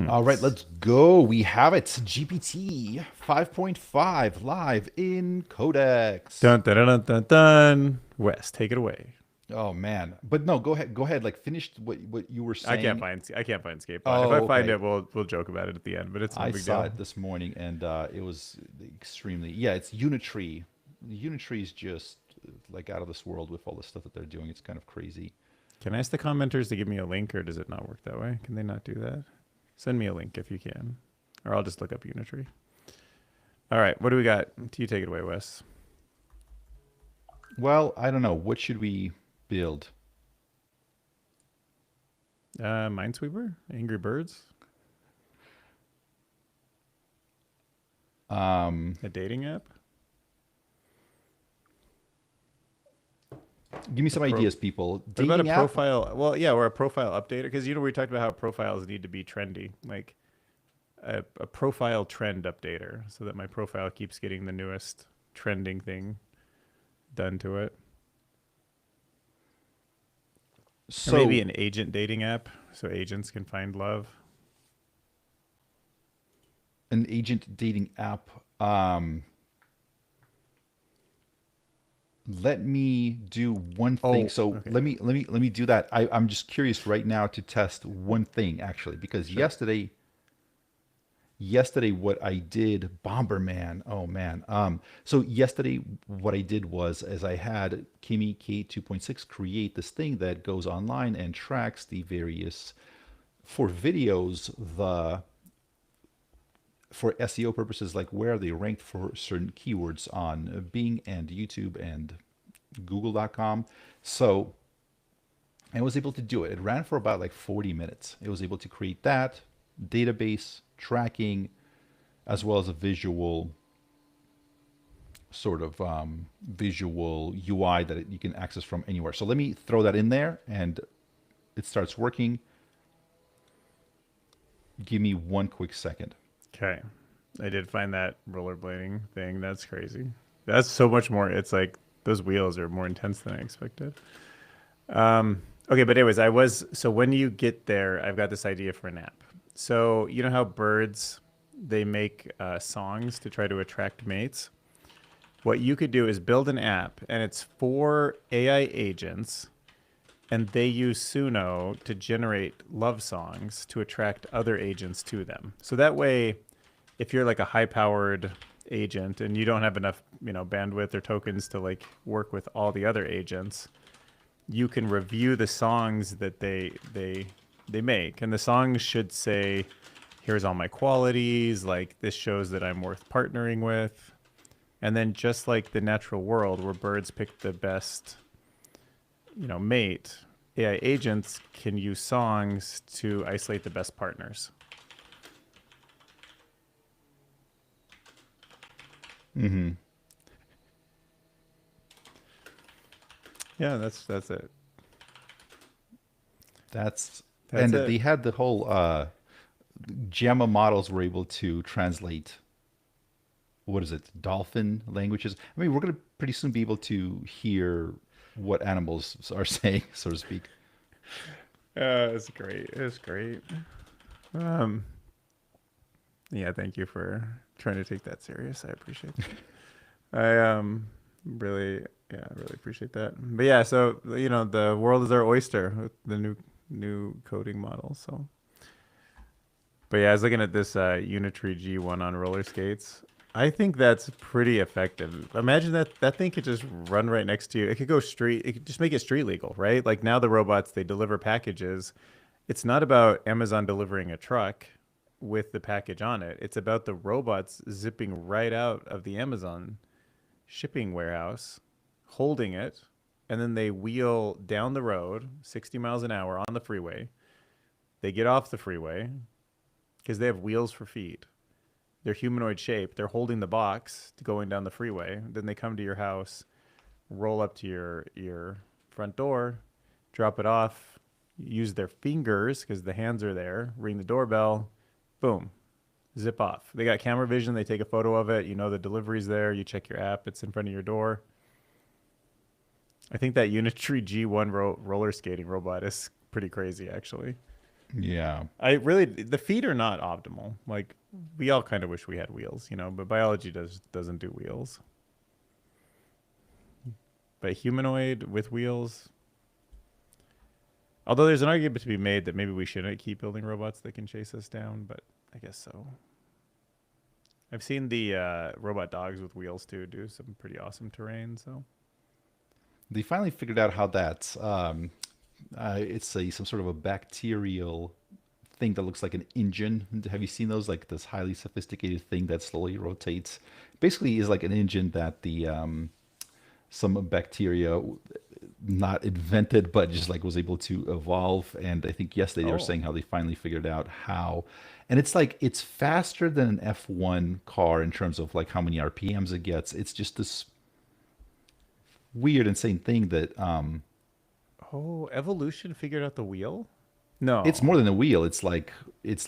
All right, let's go. We have it. GPT 5.5 live in Codex. Dun dun dun dun dun dun. Wes, take it away. Oh man, but no, go ahead. Go ahead. Like, finish what you were I saying. can't find Skatebot. If Oh, I find okay. it, we'll joke about it at the end. But it's no I big saw deal. it this morning, and it was extremely. Yeah, it's Unitree. Unitree is just like out of this world with all the stuff that they're doing. It's kind of crazy. Can I ask the commenters to give me a link, or does it not work that way? Can they not do that? Send me a link if you can, or I'll just look up Unitree. All right, what do we got? You take it away, Wes. Well, I don't know. What should we build? Minesweeper, Angry Birds, Um, a dating app. Give me some pro- ideas, people. What about a Dating app? profile? Well, yeah, or a profile updater, because we talked about how profiles need to be trendy, like a profile trend updater, so that my profile keeps getting the newest trending thing done to it. Or So maybe an agent dating app, so agents can find love. an agent dating app. Let me do one thing. Oh, So okay, let me do that. I'm just curious right now to test one thing actually, because sure. yesterday what I did, Bomberman. Oh man. So yesterday what I did was, as I had Kimi K2.6 create this thing that goes online and tracks the various, for videos, the for SEO purposes, like where are they ranked for certain keywords on Bing and YouTube and Google.com. So I was able to do it. It ran for about like 40 minutes. It was able to create that database tracking as well as a visual sort of visual UI that you can access from anywhere. So let me throw that in there and it starts working. Give me one quick second. Okay. I did find that rollerblading thing. That's crazy. That's so much more. It's like those wheels are more intense than I expected. Okay, but anyways, so when you get there, I've got this idea for an app. So you know how birds, they make songs to try to attract mates? What you could do is build an app, and it's for AI agents, and they use Suno to generate love songs to attract other agents to them. So that way, if you're like a high-powered agent and you don't have enough, bandwidth or tokens to like work with all the other agents, you can review the songs that they make, and the songs should say, "Here's all my qualities. Like this shows that I'm worth partnering with." And then just like the natural world where birds pick the best, mate, AI agents can use songs to isolate the best partners. Mm-hmm. Yeah, that's it. That's it. They had the whole Gemma models were able to translate, what is it, dolphin languages. I mean, we're going to pretty soon be able to hear what animals are saying, so to speak. It's great. It's great. Yeah, thank you for trying to take that serious. I appreciate that. I really appreciate that. But yeah, so the world is our oyster with the new coding model. So, but yeah, I was looking at this Unitree G1 on roller skates. I think that's pretty effective. Imagine that thing could just run right next to you. It could go street. It could just make it street legal, right? Like now the robots, they deliver packages. It's not about Amazon delivering a truck with the package on it. It's about the robots zipping right out of the Amazon shipping warehouse, holding it, and then they wheel down the road 60 miles an hour on the freeway. They get off the freeway because they have wheels for feet. They're humanoid shaped. They're holding the box to going down the freeway. Then they come to your house, roll up to your front door, drop it off, use their fingers because the hands are there, ring the doorbell, boom, zip off. They got camera vision. They take a photo of it. The delivery's there. You check your app. It's in front of your door. I think that Unitree G1 roller skating robot is pretty crazy, actually. Yeah. The feet are not optimal. Like we all kind of wish we had wheels, but biology doesn't do wheels. But humanoid with wheels. Although there's an argument to be made that maybe we shouldn't keep building robots that can chase us down, but I guess so. I've seen the robot dogs with wheels too do some pretty awesome terrain. So They finally figured out how that's it's some sort of a bacterial thing that looks like an engine. Have you seen those? Like this highly sophisticated thing that slowly rotates. Basically, is like an engine that the some bacteria not invented, but just like was able to evolve. And I think yesterday they were saying how they finally figured out how. And it's like it's faster than an F1 car in terms of like how many RPMs it gets. It's just this weird, insane thing that evolution figured out the wheel? No. it's more than a wheel. It's like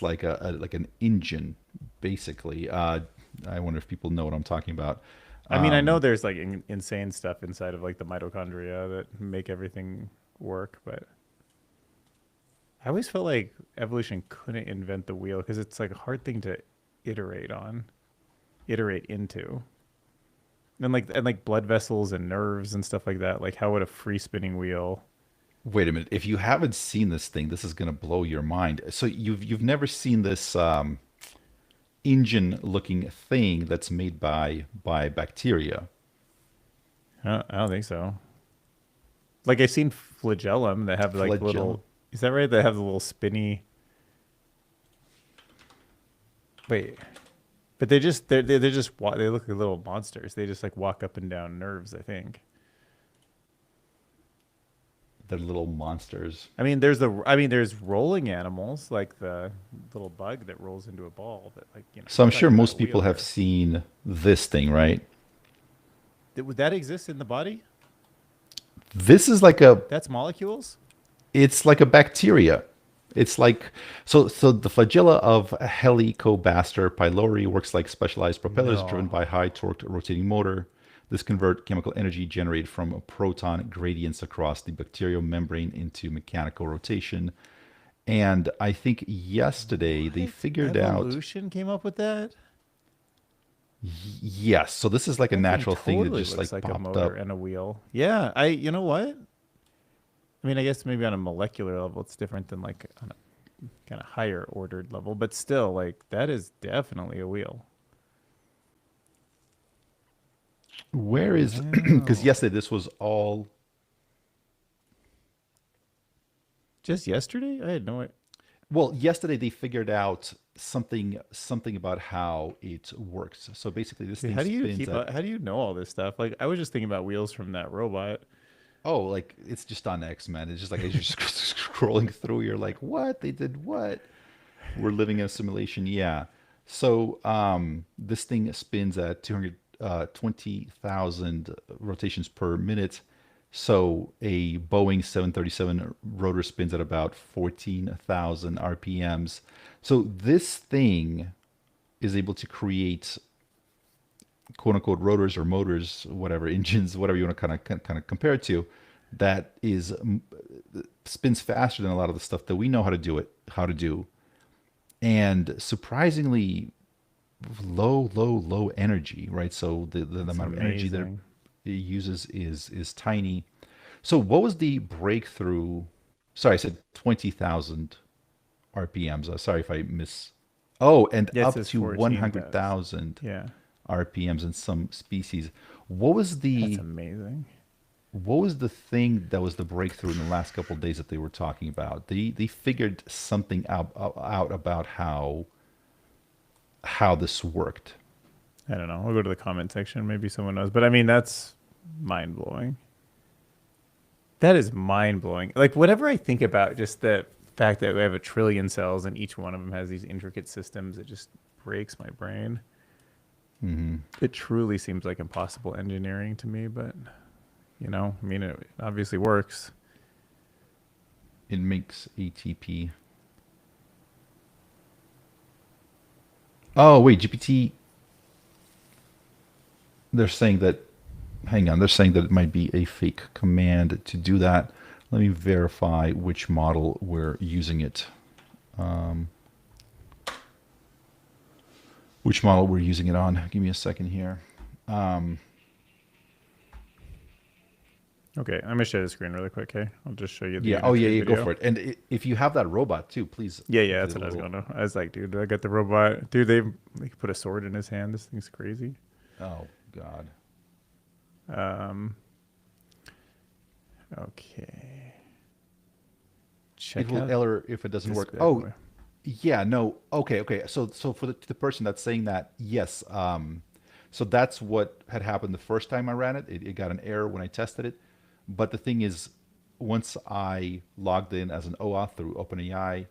like an engine, basically. I wonder if people know what I'm talking about. I mean, I know there's like insane stuff inside of like the mitochondria that make everything work, but I always felt like evolution couldn't invent the wheel because it's like a hard thing to iterate into. And like blood vessels and nerves and stuff like that. Like how would a free spinning wheel? Wait a minute. If you haven't seen this thing, this is going to blow your mind. So you've never seen this engine-looking thing that's made by bacteria. I don't think so. Like I've seen flagellum that have like Flagellum. little. Is that right? They have the little spinny. Wait, But they just they just they look like little monsters. They just like walk up and down nerves, I think. They're little monsters. I mean, there's rolling animals like the little bug that rolls into a ball. That like So I'm you're sure talking about most a people have wheelchair. seen this thing, right? Would that exist in the body? This is like a That's molecules. it's like a bacteria. It's like so the flagella of Helicobacter pylori works like specialized propellers driven No. by high torque rotating motor. This convert chemical energy generated from proton gradients across the bacterial membrane into mechanical rotation. And I think yesterday they What? figured out Evolution came up with that. yes. So this is like a That thing natural thing that totally just looks like like a popped motor up. and a wheel. Yeah, you know what? I mean, I guess maybe on a molecular level, it's different than like on a kind of higher ordered level, but still, like that is definitely a wheel. Where is because Wow. yesterday this was all Just yesterday, I had no idea. well, yesterday they figured out something about how it works. So basically this Dude, thing how do you spins at how do you know all this stuff? Like, I was just thinking about wheels from that robot. oh, like it's just on X, man. It's just like as you're scrolling through, you're like, what? They did what? We're living in a simulation. Yeah. So this thing spins at 220,000 rotations per minute. So a Boeing 737 rotor spins at about 14,000 RPMs. So this thing is able to create quote unquote rotors or motors, whatever engines, whatever you want to kind of compare it to, that is spins faster than a lot of the stuff that we know how to do, and surprisingly low energy, right? So the It's amount of energy that amazing. it uses is tiny. So what was the breakthrough? Sorry, I said 20,000 RPMs. Sorry if I miss. Oh, and Yeah, it up says to 14,000. 100,000 Yeah, RPMs in some species. What was that's the amazing. what was the thing that was the breakthrough in the last couple of days that they were talking about? They figured something out about how this worked. I don't know. We'll go to the comment section. Maybe someone knows. But I mean, that's mind blowing. That is mind blowing. Like, whatever I think about just the fact that we have a trillion cells and each one of them has these intricate systems, it just breaks my brain. It truly seems like impossible engineering to me, but I mean, it obviously works. It makes ATP. Oh wait, GPT. They're saying that. Hang on, they're saying that it might be a fake command to do that. Let me verify which model we're using it. Which model we're using it on. Give me a second here. Okay, I'm gonna share the screen really quick. Okay, I'll just show you the Yeah. Oh yeah, Unity yeah. Go video. for it. And if you have that robot too, please. Yeah, do that's a what I was little. gonna. I was like, dude, I got the robot. Dude, they could put a sword in his hand. This thing's crazy. Oh God. Um. Okay. It Check will out error if it doesn't this work. bad Oh, boy. yeah, no. Okay. So for the person that's saying that, yes. So that's what had happened the first time I ran it. It got an error when I tested it. But the thing is, once I logged in as an OAuth through OpenAI,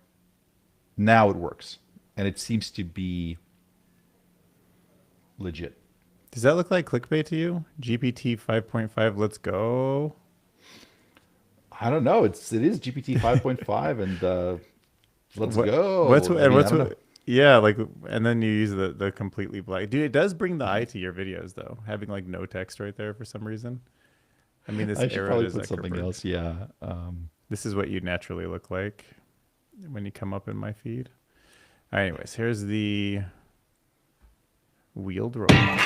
now it works, and it seems to be legit. Does that look like clickbait to you? GPT 5.5, let's go. I don't know. It is GPT 5.5, and let's What what's go. I and mean, I what's don't know. yeah, like, and then you use the completely black. Dude, it does bring the eye to your videos though, having like no text right there for some reason. I mean, this I should arrow probably is put like something else. Yeah. this is what you naturally look like when you come up in my feed. Anyways, here's the wheeled robot.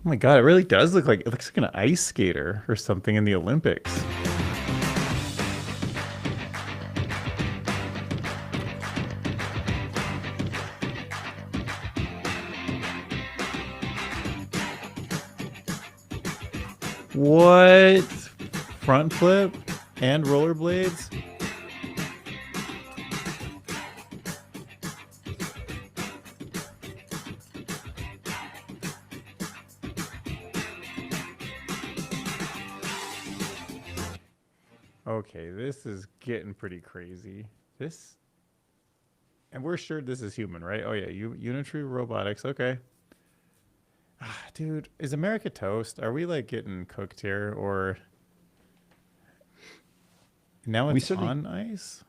Oh my god, it really does look like it looks like an ice skater or something in the Olympics. What? Front flip and rollerblades? Okay, this is getting pretty crazy. This, and we're sure this is human, right? Oh yeah, Unitary Robotics. Okay. Dude, is America toast? Are we like getting cooked here, or now We it's certainly on ice?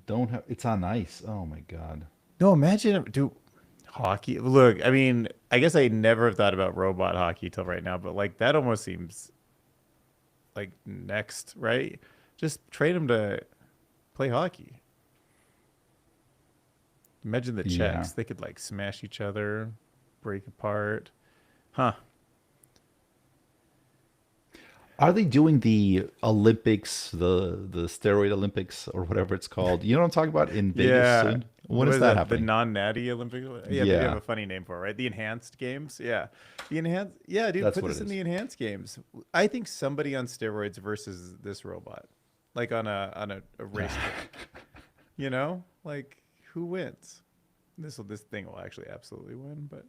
don't have. It's on ice. Oh my god. No, imagine, dude, hockey. Look, I mean, I guess I never thought about robot hockey till right now, but like that almost seems like next, right? Just train them to play hockey. Imagine the Yeah. checks. They could like smash each other, break apart. Huh. Are they doing the Olympics, the steroid Olympics or whatever it's called? You know what I'm talking about in Vegas Yeah. soon? When What is is that that? The happening? non-natty Olympic? Yeah, they have Yeah, a funny name for it, right? The enhanced games. Yeah. The enhanced. Yeah, dude, that's put what this it in is. the enhanced games. I think somebody on steroids versus this robot, like on a racetrack. You know, like who wins? This thing will actually absolutely win, but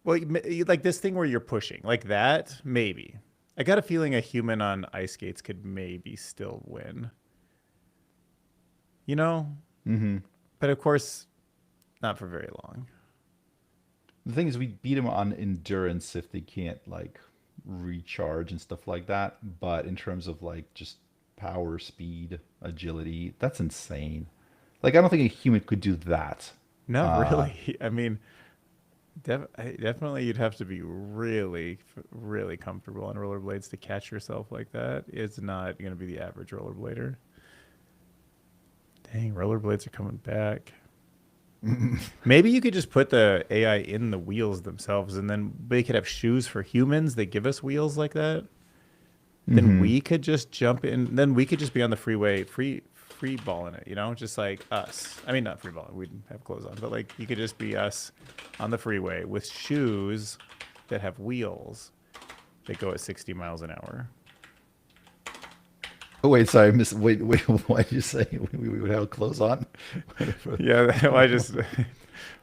well, like this thing where you're pushing like that, maybe. I got a feeling a human on ice skates could maybe still win. You know, Hmm. but of course, not for very long. The thing is, we beat them on endurance if they can't like recharge and stuff like that. But in terms of like just power, speed, agility, that's insane. Like I don't think a human could do that. Not Uh, really. I mean, definitely you'd have to be really, really comfortable on rollerblades to catch yourself like that. It's not going to be the average rollerblader. Dang, rollerblades are coming back. Maybe you could just put the AI in the wheels themselves, and then they could have shoes for humans. They give us wheels like that. Then hmm. we could just jump in. Then we could just be on the freeway, free balling it. You know, just like us. I mean, not free balling. We'd have clothes on, but like you could just be us on the freeway with shoes that have wheels that go at 60 miles an hour. Oh wait, sorry, miss. Wait. Why did you say we would have clothes on? Yeah, well, I just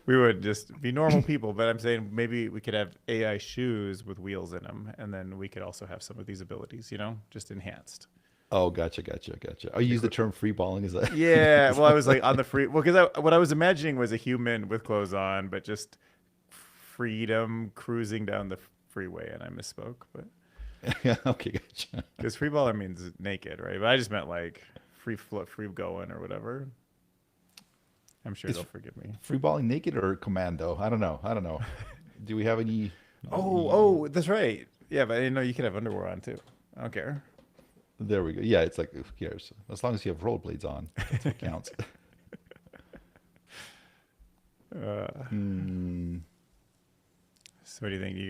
we would just be normal people, but I'm saying maybe we could have AI shoes with wheels in them, and then we could also have some of these abilities, you know, just enhanced. Oh, gotcha. Oh, you use the term free balling. Is that? Yeah, well, I was like on the free, well, because what I was imagining was a human with clothes on, but just freedom cruising down the freeway, and I misspoke, but Yeah, okay, gotcha. because free baller means naked, right? But I just meant like free float, free going or whatever. I'm sure Is they'll forgive me. free balling naked or commando? I don't know. Do we have any? Oh, that's right. Yeah, but I didn't know you could have underwear on too. I don't care. There we go. Yeah, it's like who cares? As long as you have rollerblades on, that's what counts. Uh, Hmm. so what do you think? You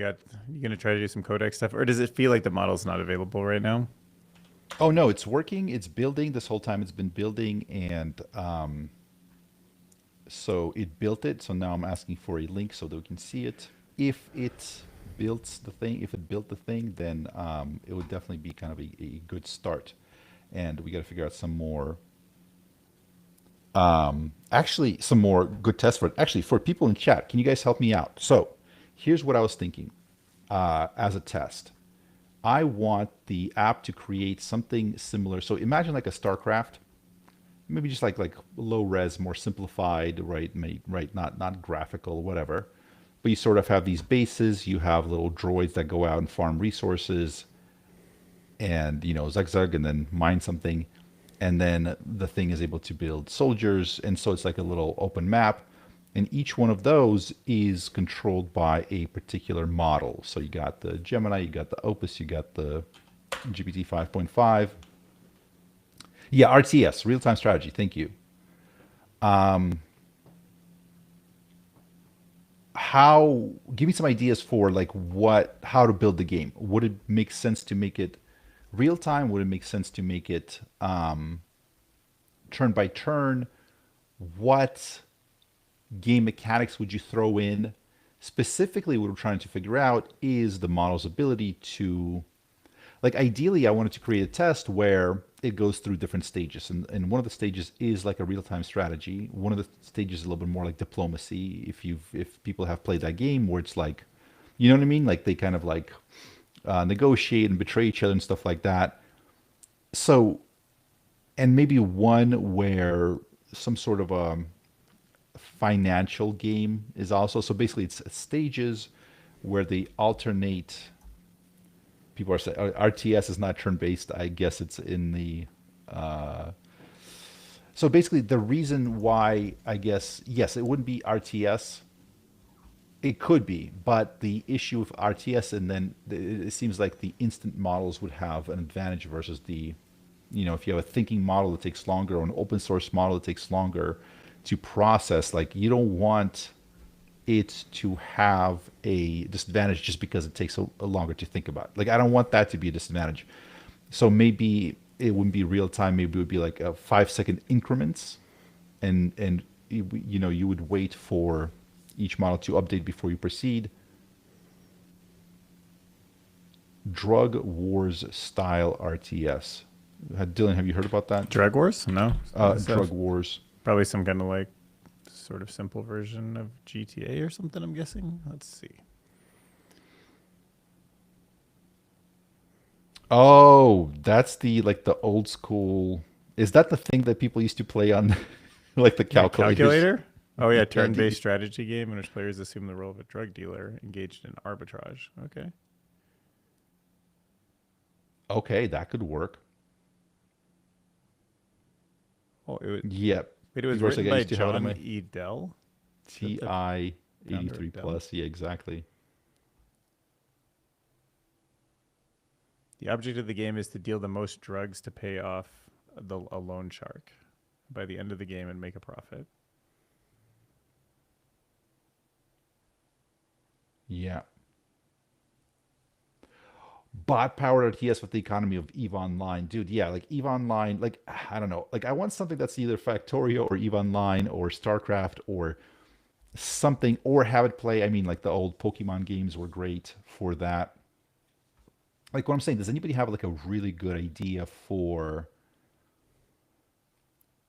gonna try to do some codec stuff, or does it feel like the model's not available right now? Oh no, it's working. It's building. This whole time it's been building, and so it built it. So now I'm asking for a link so that we can see it. If it if it built the thing, then it would definitely be kind of a good start. And we got to figure out some more, actually, some more good tests for it. Actually, for people in chat, can you guys help me out? So here's what I was thinking as a test. I want the app to create something similar. So imagine like a StarCraft, maybe just like low res, more simplified, right? Right, not graphical, whatever. But you sort of have these bases. You have little droids that go out and farm resources, and zigzag, and then mine something, and then the thing is able to build soldiers, and so it's like a little open map, and each one of those is controlled by a particular model. So you got the Gemini, you got the Opus, you got the GPT 5.5. Yeah, RTS, real-time strategy. Thank you. How Give me some ideas for like how to build the game. Would it make sense to make it real time? Would it make sense to make it turn by turn? What game mechanics would you throw in Specifically, what we're trying to figure out is the model's ability to, like, ideally, I wanted to create a test where it goes through different stages. And one of the stages is like a real-time strategy. One of the stages is a little bit more like diplomacy. If people have played that game where it's like, you know what I mean? Like they kind of like negotiate and betray each other and stuff like that. So, and maybe one where some sort of a financial game is also. So basically, it's stages where they alternate. People are saying RTS is not turn-based. I guess it's in the. So basically, the reason why I guess yes, it wouldn't be RTS. It could be, but the issue with RTS and then it seems like the instant models would have an advantage versus the, if you have a thinking model that takes longer or an open source model that takes longer to process, like you don't want it to have a disadvantage just because it takes a longer to think about. Like I don't want that to be a disadvantage. So maybe it wouldn't be real time. Maybe it would be like a 5-second increments, and you would wait for each model to update before you proceed. Drug Wars style RTS. Dylan, have you heard about that? Drug Wars? No. Drug Wars. Probably some kind of like sort of simple version of GTA or something, I'm guessing. Let's see. Oh, that's the old school. Is that the thing that people used to play on like the calculator? Oh yeah, turn-based strategy game in which players assume the role of a drug dealer engaged in arbitrage. Okay. Okay, that could work. Oh, yep. Wait, it was written by John E. Dell? TI 83 plus. Yeah, exactly. The object of the game is to deal the most drugs to pay off a loan shark by the end of the game and make a profit. Yeah. Bot powered RTS with the economy of EVE Online. Dude, yeah, like EVE Online, like, I don't know. Like, I want something that's either Factorio or EVE Online or StarCraft or something, or have it play. I mean, like, the old Pokemon games were great for that. Like, what I'm saying, does anybody have, like, a really good idea for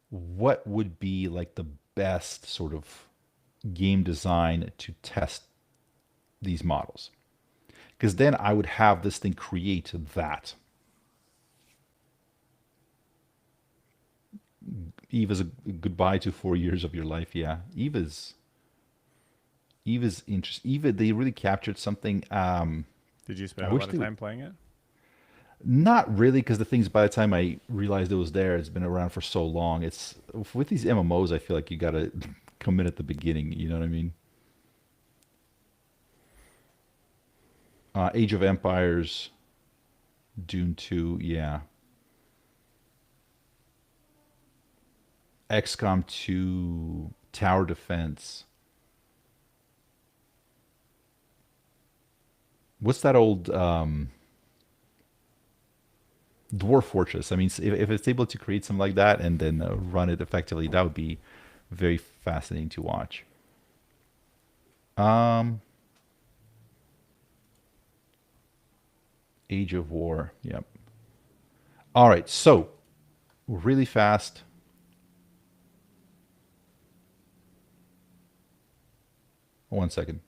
what would be, like, the best sort of game design to test these models? Because then I would have this thing create that. Eve is a goodbye to 4 years of your life. Yeah, Eve is interesting. Eve, they really captured something. Did you spend a lot of time playing it? Not really, because the things by the time I realized it was there, it's been around for so long. It's with these MMOs, I feel like you gotta commit at the beginning. You know what I mean? Age of Empires, Dune 2, yeah. XCOM 2, Tower Defense. What's that old Dwarf Fortress? I mean, if it's able to create something like that and then run it effectively, that would be very fascinating to watch. Age of War. Yep. All right. So, really fast. One second.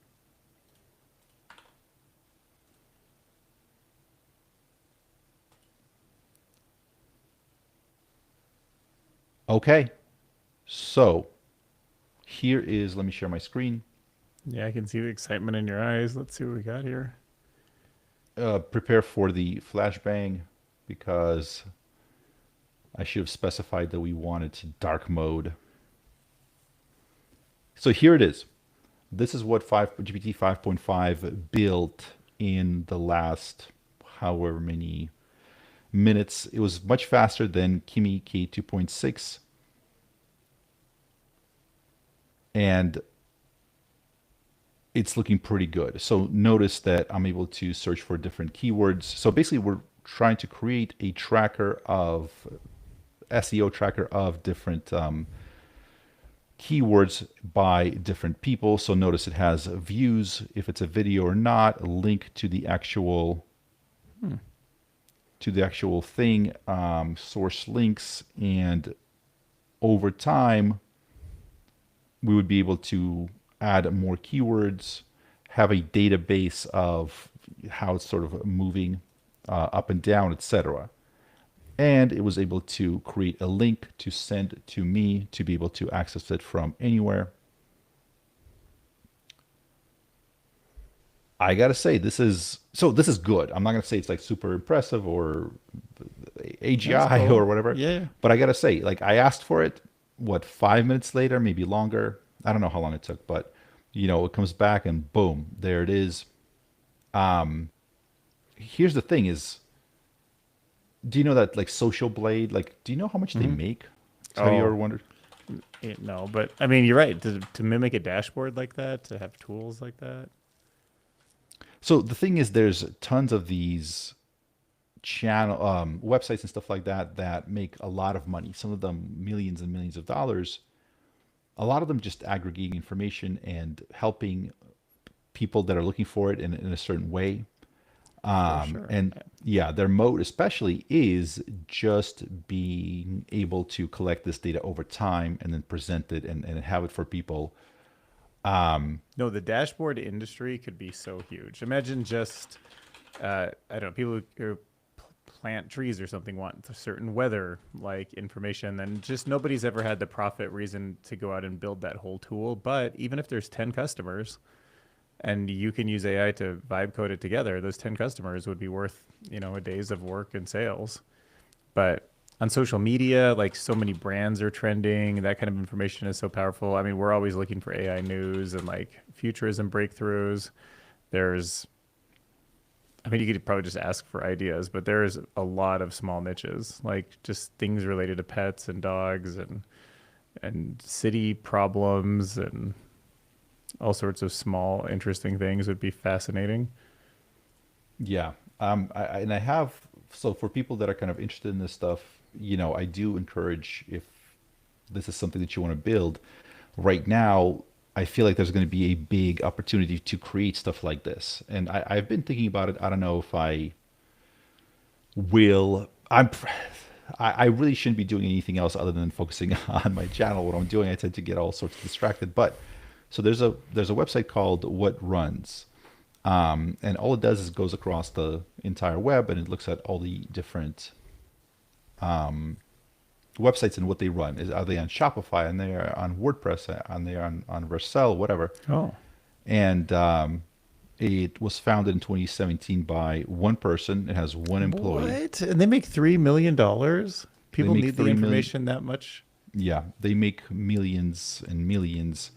Okay. So, here is, let me share my screen. Yeah, I can see the excitement in your eyes. Let's see what we got here. Prepare for the flashbang because I should have specified that we wanted to dark mode. So here it is. This is what GPT 5.5 built in the last however many minutes. It was much faster than Kimi K2.6. And it's looking pretty good. So notice that I'm able to search for different keywords. So basically we're trying to create a tracker of SEO tracker of different keywords by different people. So notice it has views, if it's a video or not, a link to the actual thing, source links, and over time we would be able to add more keywords, have a database of how it's sort of moving up and down, etc. And it was able to create a link to send to me to be able to access it from anywhere. I gotta say, this is good. I'm not gonna say it's like super impressive or AGI cool. or whatever. Yeah. But I gotta say, like, I asked for it, what, 5 minutes later, maybe longer. I don't know how long it took, but it comes back and boom, there it is. Here's the thing: is, do you know that, like, Social Blade? Like, do you know how much they make? Have you ever wondered? No, but I mean, you're right. To mimic a dashboard like that, to have tools like that. So the thing is, there's tons of these channel websites and stuff like that that make a lot of money. Some of them millions and millions of dollars. A lot of them just aggregating information and helping people that are looking for it in a certain way. Sure. And yeah, their mode especially is just being able to collect this data over time and then present it and have it for people. No, the dashboard industry could be so huge. Imagine just, I don't know, people who plant trees or something want a certain weather like information, and just nobody's ever had the profit reason to go out and build that whole tool. But even if there's 10 customers and you can use AI to vibe code it together, those 10 customers would be worth, a days of work and sales. But on social media, like, so many brands are trending. That kind of information is so powerful. I mean, we're always looking for AI news and like futurism breakthroughs. You could probably just ask for ideas, but there's a lot of small niches, like just things related to pets and dogs and city problems and all sorts of small, interesting things would be fascinating. Yeah. I have, so for people that are kind of interested in this stuff, I do encourage, if this is something that you want to build right now, I feel like there's going to be a big opportunity to create stuff like this. And I've been thinking about it. I don't know if I will. I really shouldn't be doing anything else other than focusing on my channel. What I'm doing, I tend to get all sorts of distracted. But so there's a website called What Runs. And all it does is goes across the entire web and it looks at all the different websites and what they run. Are they on Shopify? And they are on WordPress? And they are on Vercel, whatever. Oh, And it was founded in 2017 by one person. It has one employee. what? And they make $3 million? People make need the 3 million. information that much? Yeah, they make millions and millions.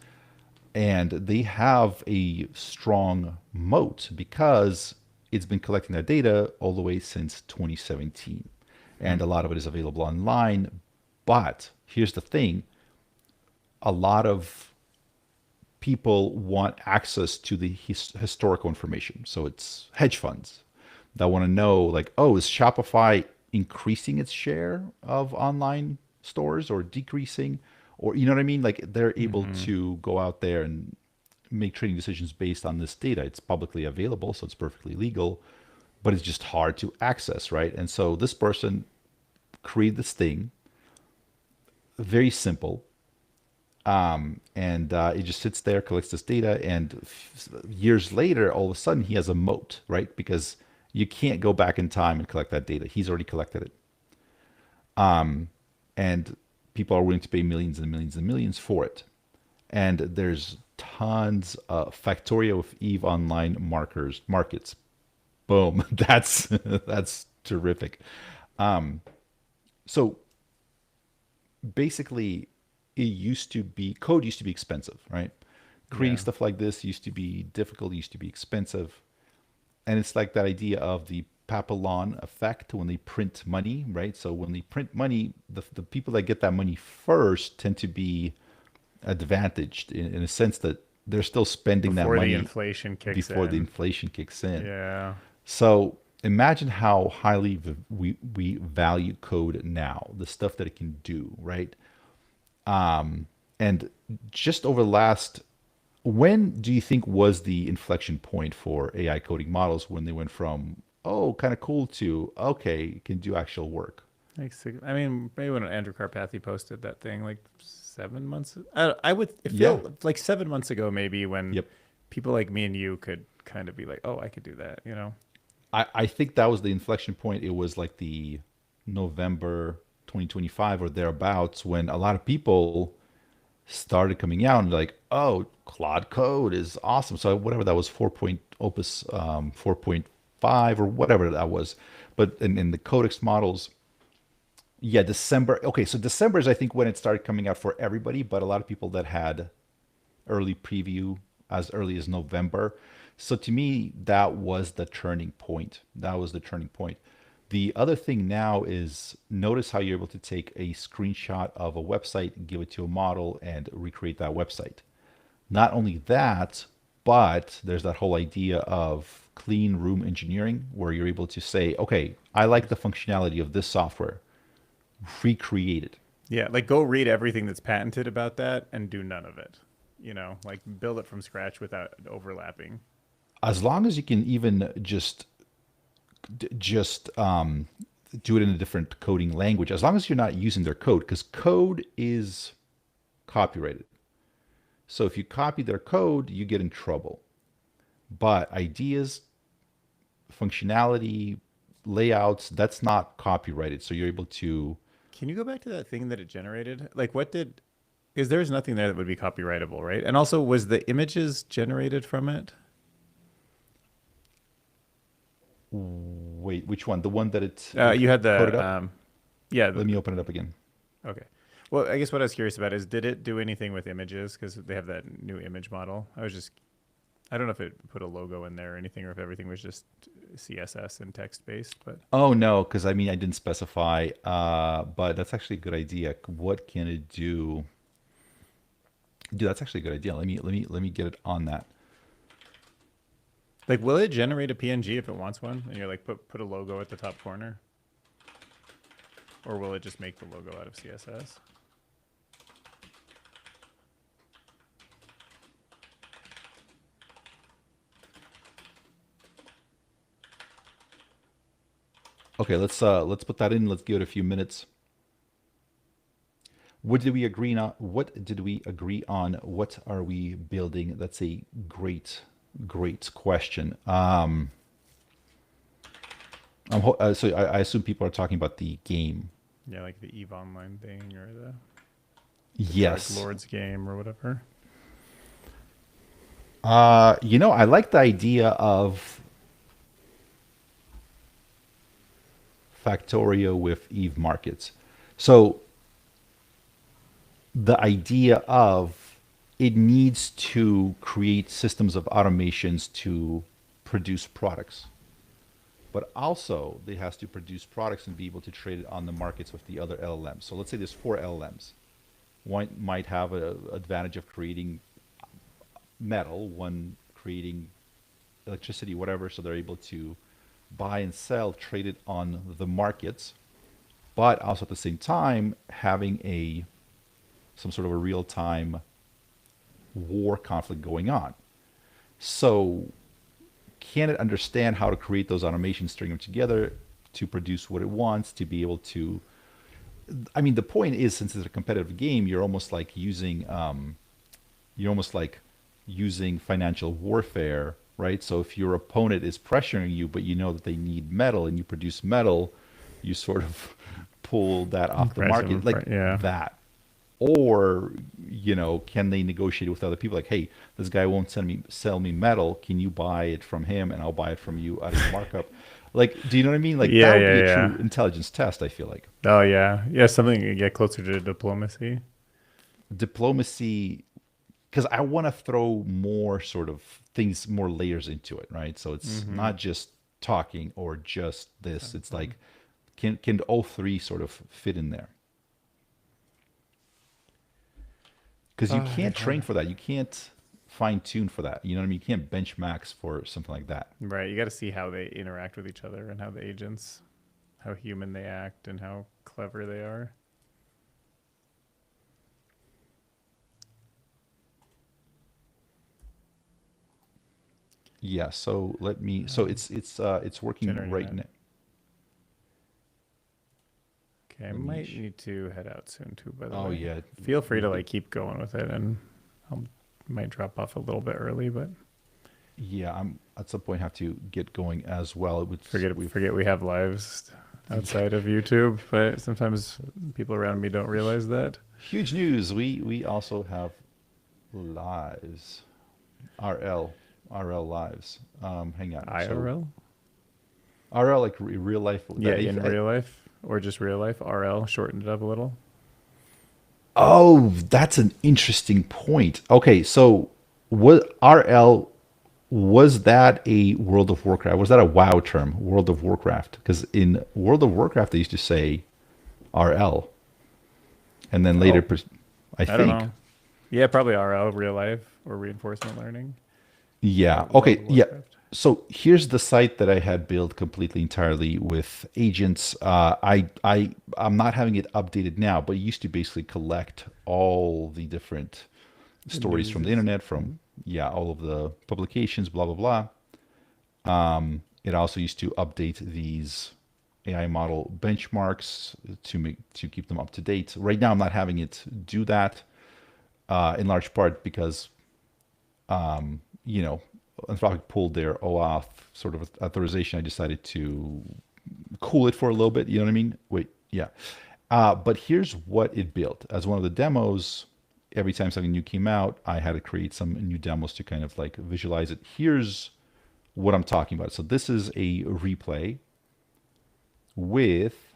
And they have a strong moat because it's been collecting that data all the way since 2017. And a lot of it is available online. But here's the thing: a lot of people want access to the historical information. So it's hedge funds that want to know, like, oh, is Shopify increasing its share of online stores or decreasing? Or, you know what I mean? Like, they're able to go out there and make trading decisions based on this data. It's publicly available, so it's perfectly legal, but it's just hard to access, right? And so this person created this thing, very simple, and it just sits there, collects this data, and years later, all of a sudden, he has a moat, right? Because you can't go back in time and collect that data. He's already collected it. And people are willing to pay millions and millions and millions for it. And there's tons of Factorio with Eve online markets. Boom. That's terrific. So basically, code used to be expensive, right? Creating stuff like this used to be difficult, used to be expensive. And it's like that idea of the Papillon effect when they print money, right? So when they print money, the people that get that money first tend to be advantaged in a sense that they're still spending that Before money the inflation kicks before the in. inflation kicks in. Yeah. So imagine how highly we value code now, the stuff that it can do, right? And just over the last, when do you think was the inflection point for AI coding models when they went from, oh, kind of cool to, okay, can do actual work? Like I mean, maybe when Andrew Carpathy posted that thing like 7 months. I would it Yeah. feel like 7 months ago maybe when Yep. people like me and you could kind of be like, oh, I could do that, you know? I think that was the inflection point. It was like the November 2025 or thereabouts when a lot of people started coming out and like, oh, Claude Code is awesome. So whatever that was, 4. Opus 4.5 or whatever that was. But in the Codex models, yeah, December. Okay, so December is I think when it started coming out for everybody, but a lot of people that had early preview as early as November. So to me, that was the turning point. That was the turning point. The other thing now is notice how you're able to take a screenshot of a website, give it to a model, and recreate that website. Not only that, but there's that whole idea of clean room engineering where you're able to say, okay, I like the functionality of this software, recreate it. Yeah, like go read everything that's patented about that and do none of it. You know, like build it from scratch without overlapping. As long as you can even just do it in a different coding language, as long as you're not using their code, because code is copyrighted. So if you copy their code, you get in trouble. But ideas, functionality, layouts, that's not copyrighted. So you're able to, Can you go back to that thing that it generated? Like what did because there's nothing there that would be copyrightable, right? And also was the images generated from it? wait, which one? The one that it You had coded the up? yeah, Let me open it up again. okay. Well, I guess what I was curious about is did it do anything with images because they have that new image model? I don't know if it put a logo in there or anything or if everything was just CSS and text based, but Oh no, because I mean I didn't specify, but that's actually a good idea. What can it do? Dude, that's actually a good idea. Let me get it on that. like will it generate a PNG if it wants one? And you're like put a logo at the top corner? Or will it just make the logo out of CSS? Okay, let's put that in. Let's give it a few minutes. What did we agree on? What did we agree on? What are we building? That's a great question. So I assume people are talking about the game. Yeah, like the EVE Online thing or the Dark Yes. Lords game or whatever. I like the idea of Factorio with Eve markets. So the idea of it needs to create systems of automations to produce products, but also it has to produce products and be able to trade it on the markets with the other LLMs. So let's say there's 4 LLMs. One might have an advantage of creating metal, one creating electricity, whatever, so they're able to buy and sell, trade it on the markets, but also at the same time having a some sort of a real-time war conflict going on. So can it understand how to create those automations, string them together to produce what it wants, to be able to, I mean, the point is, since it's a competitive game, you're almost like using financial warfare, right? So if your opponent is pressuring you, but you know that they need metal and you produce metal, you sort of pull that off the market like Yeah. that. Or, can they negotiate with other people? Like, hey, this guy won't sell me metal. Can you buy it from him and I'll buy it from you at a markup? Like, do you know what I mean? Like Yeah, that would be yeah, a yeah. true intelligence test, I feel like. Oh yeah. Yeah, something to get closer to diplomacy. Diplomacy, because I want to throw more sort of things, more layers into it, right? So it's Mm-hmm. not just talking or just this. It's Something. like, can all three sort of fit in there? Because you Oh, can't train for that. You can't fine tune for that. You know what I mean? You can't benchmark for something like that. right. You got to see how they interact with each other and how the agents, how human they act and how clever they are. Yeah, so let me, so it's working Generating right that. now. Okay, I Let me, might need to head out soon too, by the oh way. yeah, Feel free to you're good. like keep going with it, and I might drop off a little bit early, but Yeah, I'm at some point have to get going as well. It would, we've, forget we have lives outside of YouTube, but sometimes people around me don't realize that. huge news. We also have lives, RL lives. Hang on. So IRL? RL like real life. Yeah, That if in real life or just real life. RL shortened it up a little. oh, that's an interesting point. Okay, so what RL was that a World of Warcraft? Was that a WoW term, World of Warcraft? Because in World of Warcraft they used to say RL, and then later, Oh, I I don't think. know. Yeah, probably RL, real life or reinforcement learning. Yeah. World Okay. of Yeah. Warcraft. So here's the site that I had built completely entirely with agents. I'm not having it updated now, but it used to basically collect all the different The stories from the newses. internet, from yeah, all of the publications, blah blah blah. It also used to update these AI model benchmarks to keep them up to date. Right now, I'm not having it do that in large part because you know, Anthropic pulled their OAuth sort of authorization. I decided to cool it for a little bit. You know what I mean? Wait, yeah. But here's what it built. As one of the demos, every time something new came out, I had to create some new demos to kind of like visualize it. Here's what I'm talking about. So this is a replay with,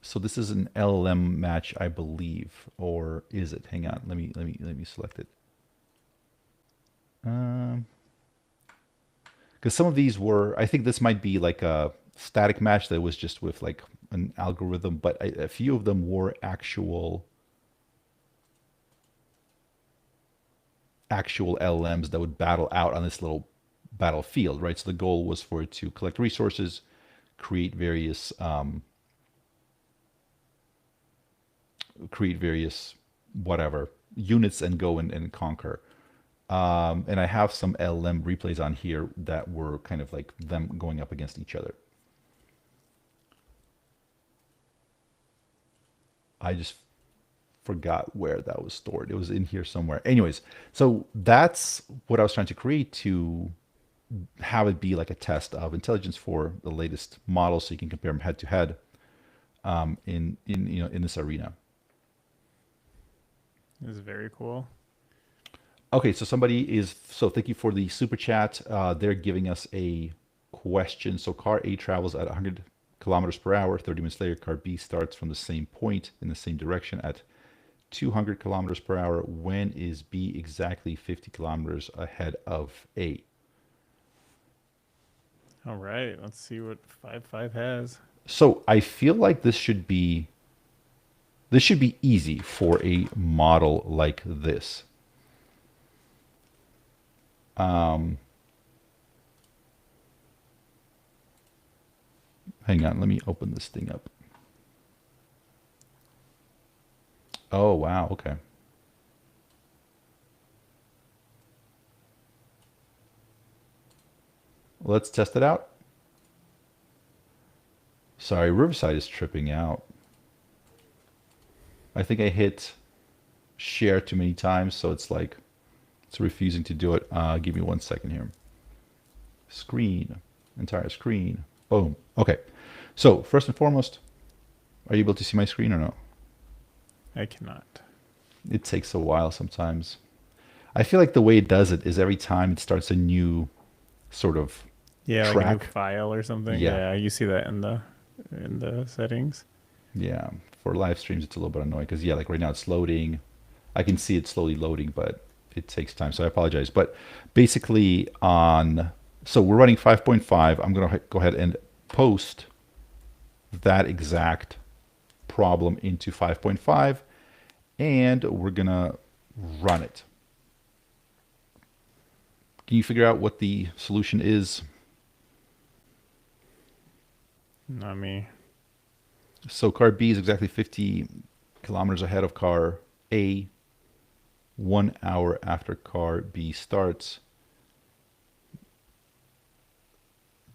so this is an LLM match, I believe, or is it? Hang on, let me select it. Because some of these were, I think this might be like a static match that was just with like an algorithm, but a few of them were actual LLMs that would battle out on this little battlefield, right? So the goal was for it to collect resources, create various whatever units, and go and conquer. And I have some LLM replays on here that were kind of like them going up against each other. I just forgot where that was stored. It was in here somewhere. Anyways, so that's what I was trying to create, to have it be like a test of intelligence for the latest models, so you can compare them head to head in this arena. This is very cool. Okay, so thank you for the super chat. They're giving us a question. So car A travels at 100 kilometers per hour. 30 minutes later, car B starts from the same point in the same direction at 200 kilometers per hour. When is B exactly 50 kilometers ahead of A? All right, let's see what 5.5 has. So I feel like this should be easy for a model like this. Hang on, let me open this thing up. Oh, wow, okay. Let's test it out. Sorry, Riverside is tripping out. I think I hit share too many times, so it's like it's refusing to do it. Give me 1 second here. Screen, entire screen. Boom. Okay. So first and foremost, are you able to see my screen or no? I cannot. It takes a while sometimes. I feel like the way it does it is every time it starts a new sort of Yeah, like a new track. file or something. Yeah. Yeah, you see that in the settings. Yeah. For live streams, it's a little bit annoying because, yeah, like right now it's loading. I can see it slowly loading, but it takes time. So I apologize. But basically so we're running 5.5. I'm going to go ahead and post that exact problem into 5.5, and we're going to run it. Can you figure out what the solution is? Not me. So car B is exactly 50 kilometers ahead of car A. 1 hour after car B starts.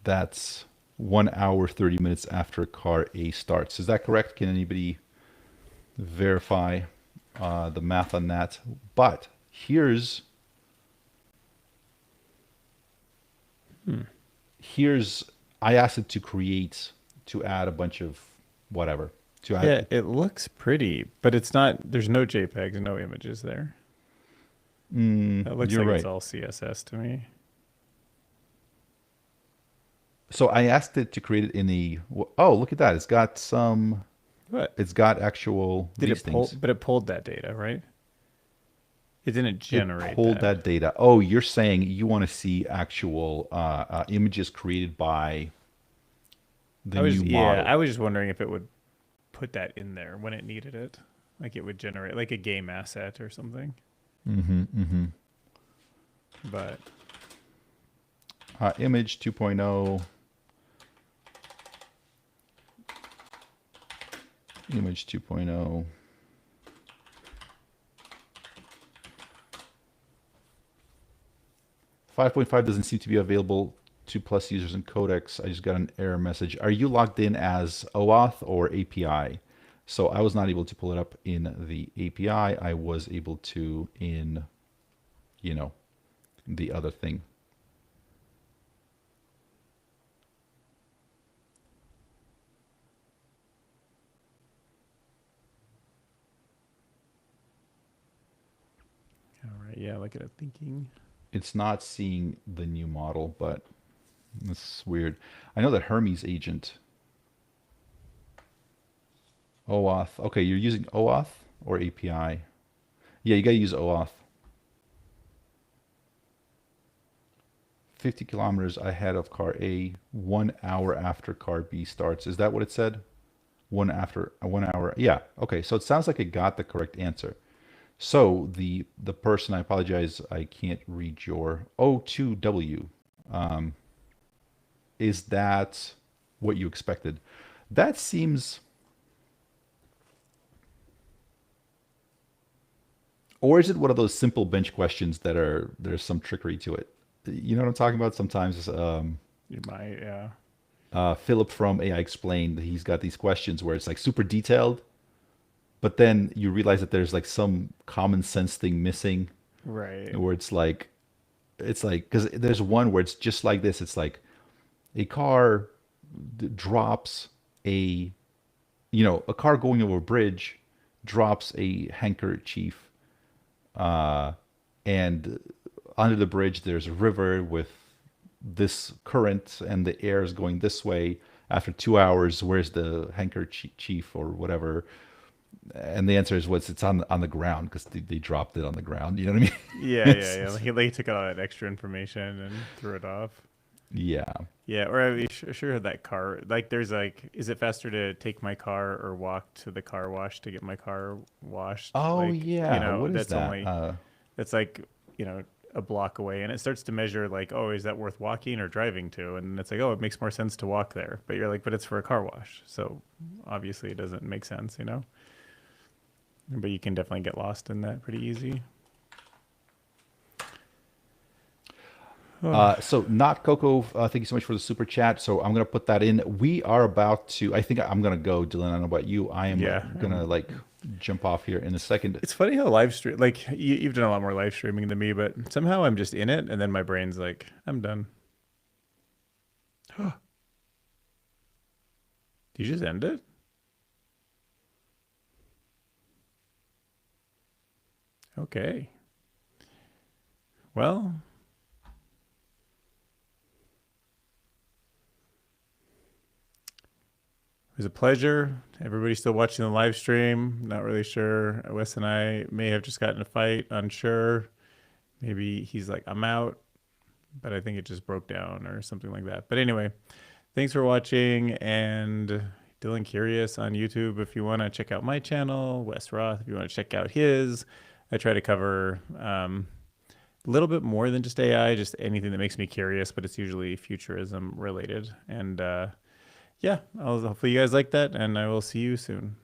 That's 1 hour, 30 minutes after car A starts. Is that correct? Can anybody verify the math on that? But here's I asked it to add a bunch of whatever. To add, Yeah, it looks pretty, but it's not. There's no JPEGs, no images there. That looks you're like it's right. all CSS to me. So I asked it to create it in a. Oh, look at that! It's got some. What It's got actual did these it pull? things. But it pulled that data, right? It didn't It generate pulled that. that data. Oh, you're saying you want to see actual images created by the new model. I was just wondering if it would put that in there when it needed it, like it would generate like a game asset or something. But Image 2.0. Image 2.0. Five 5.5 doesn't seem to be available to Plus users in Codex. I just got an error message. Are you logged in as OAuth or API? So I was not able to pull it up in the API. I was able to in, the other thing. all right, yeah, look at it thinking. It's not seeing the new model, but it's weird. I know that Hermes agent. OAuth. Okay, you're using OAuth or API? Yeah, you gotta use OAuth. 50 kilometers ahead of car A, 1 hour after car B starts. Is that what it said? 1 hour. Yeah. Okay. So it sounds like it got the correct answer. So the person, I apologize, I can't read your O2W. Is that what you expected? That seems, or is it one of those simple bench questions that there's some trickery to it? You know what I'm talking about? Sometimes You might, yeah. Philip from AI Explained, he's got these questions where it's like super detailed, but then you realize that there's like some common sense thing missing, Right. where it's like because there's one where it's just like this. It's like a car drops a car going over a bridge drops a handkerchief, and under the bridge there's a river with this current and the air is going this way. After 2 hours, where's the handkerchief or whatever? And the answer is it's on the ground because they dropped it on the ground. You know what I mean? Yeah, yeah, yeah. Like he took all that extra information and threw it off. Yeah. Yeah, or I sure had that car. Like, there's like, is it faster to take my car or walk to the car wash to get my car washed? Oh Like, yeah. What is that's that? only that's like a block away, and it starts to measure like, oh, is that worth walking or driving to? And it's like, oh, it makes more sense to walk there. But you're like, but it's for a car wash, so obviously it doesn't make sense, But you can definitely get lost in that pretty easy. So not Coco, thank you so much for the super chat. So I'm gonna put that in. We are about to. I think I'm gonna go, Dylan. I don't know about you. I am gonna like jump off here in a second. It's funny how live stream, like you've done a lot more live streaming than me, but somehow I'm just in it, and then my brain's like, I'm done. Did you just end it? Okay. Well, it was a pleasure. Everybody's still watching the live stream. Not really sure. Wes and I may have just gotten in a fight. Unsure. Maybe he's like, I'm out. But I think it just broke down or something like that. But anyway, thanks for watching. And Dylan Curious on YouTube if you want to check out my channel. Wes Roth if you want to check out his. I try to cover a little bit more than just AI, just anything that makes me curious, but it's usually futurism related. And yeah, hopefully you guys like that, and I will see you soon.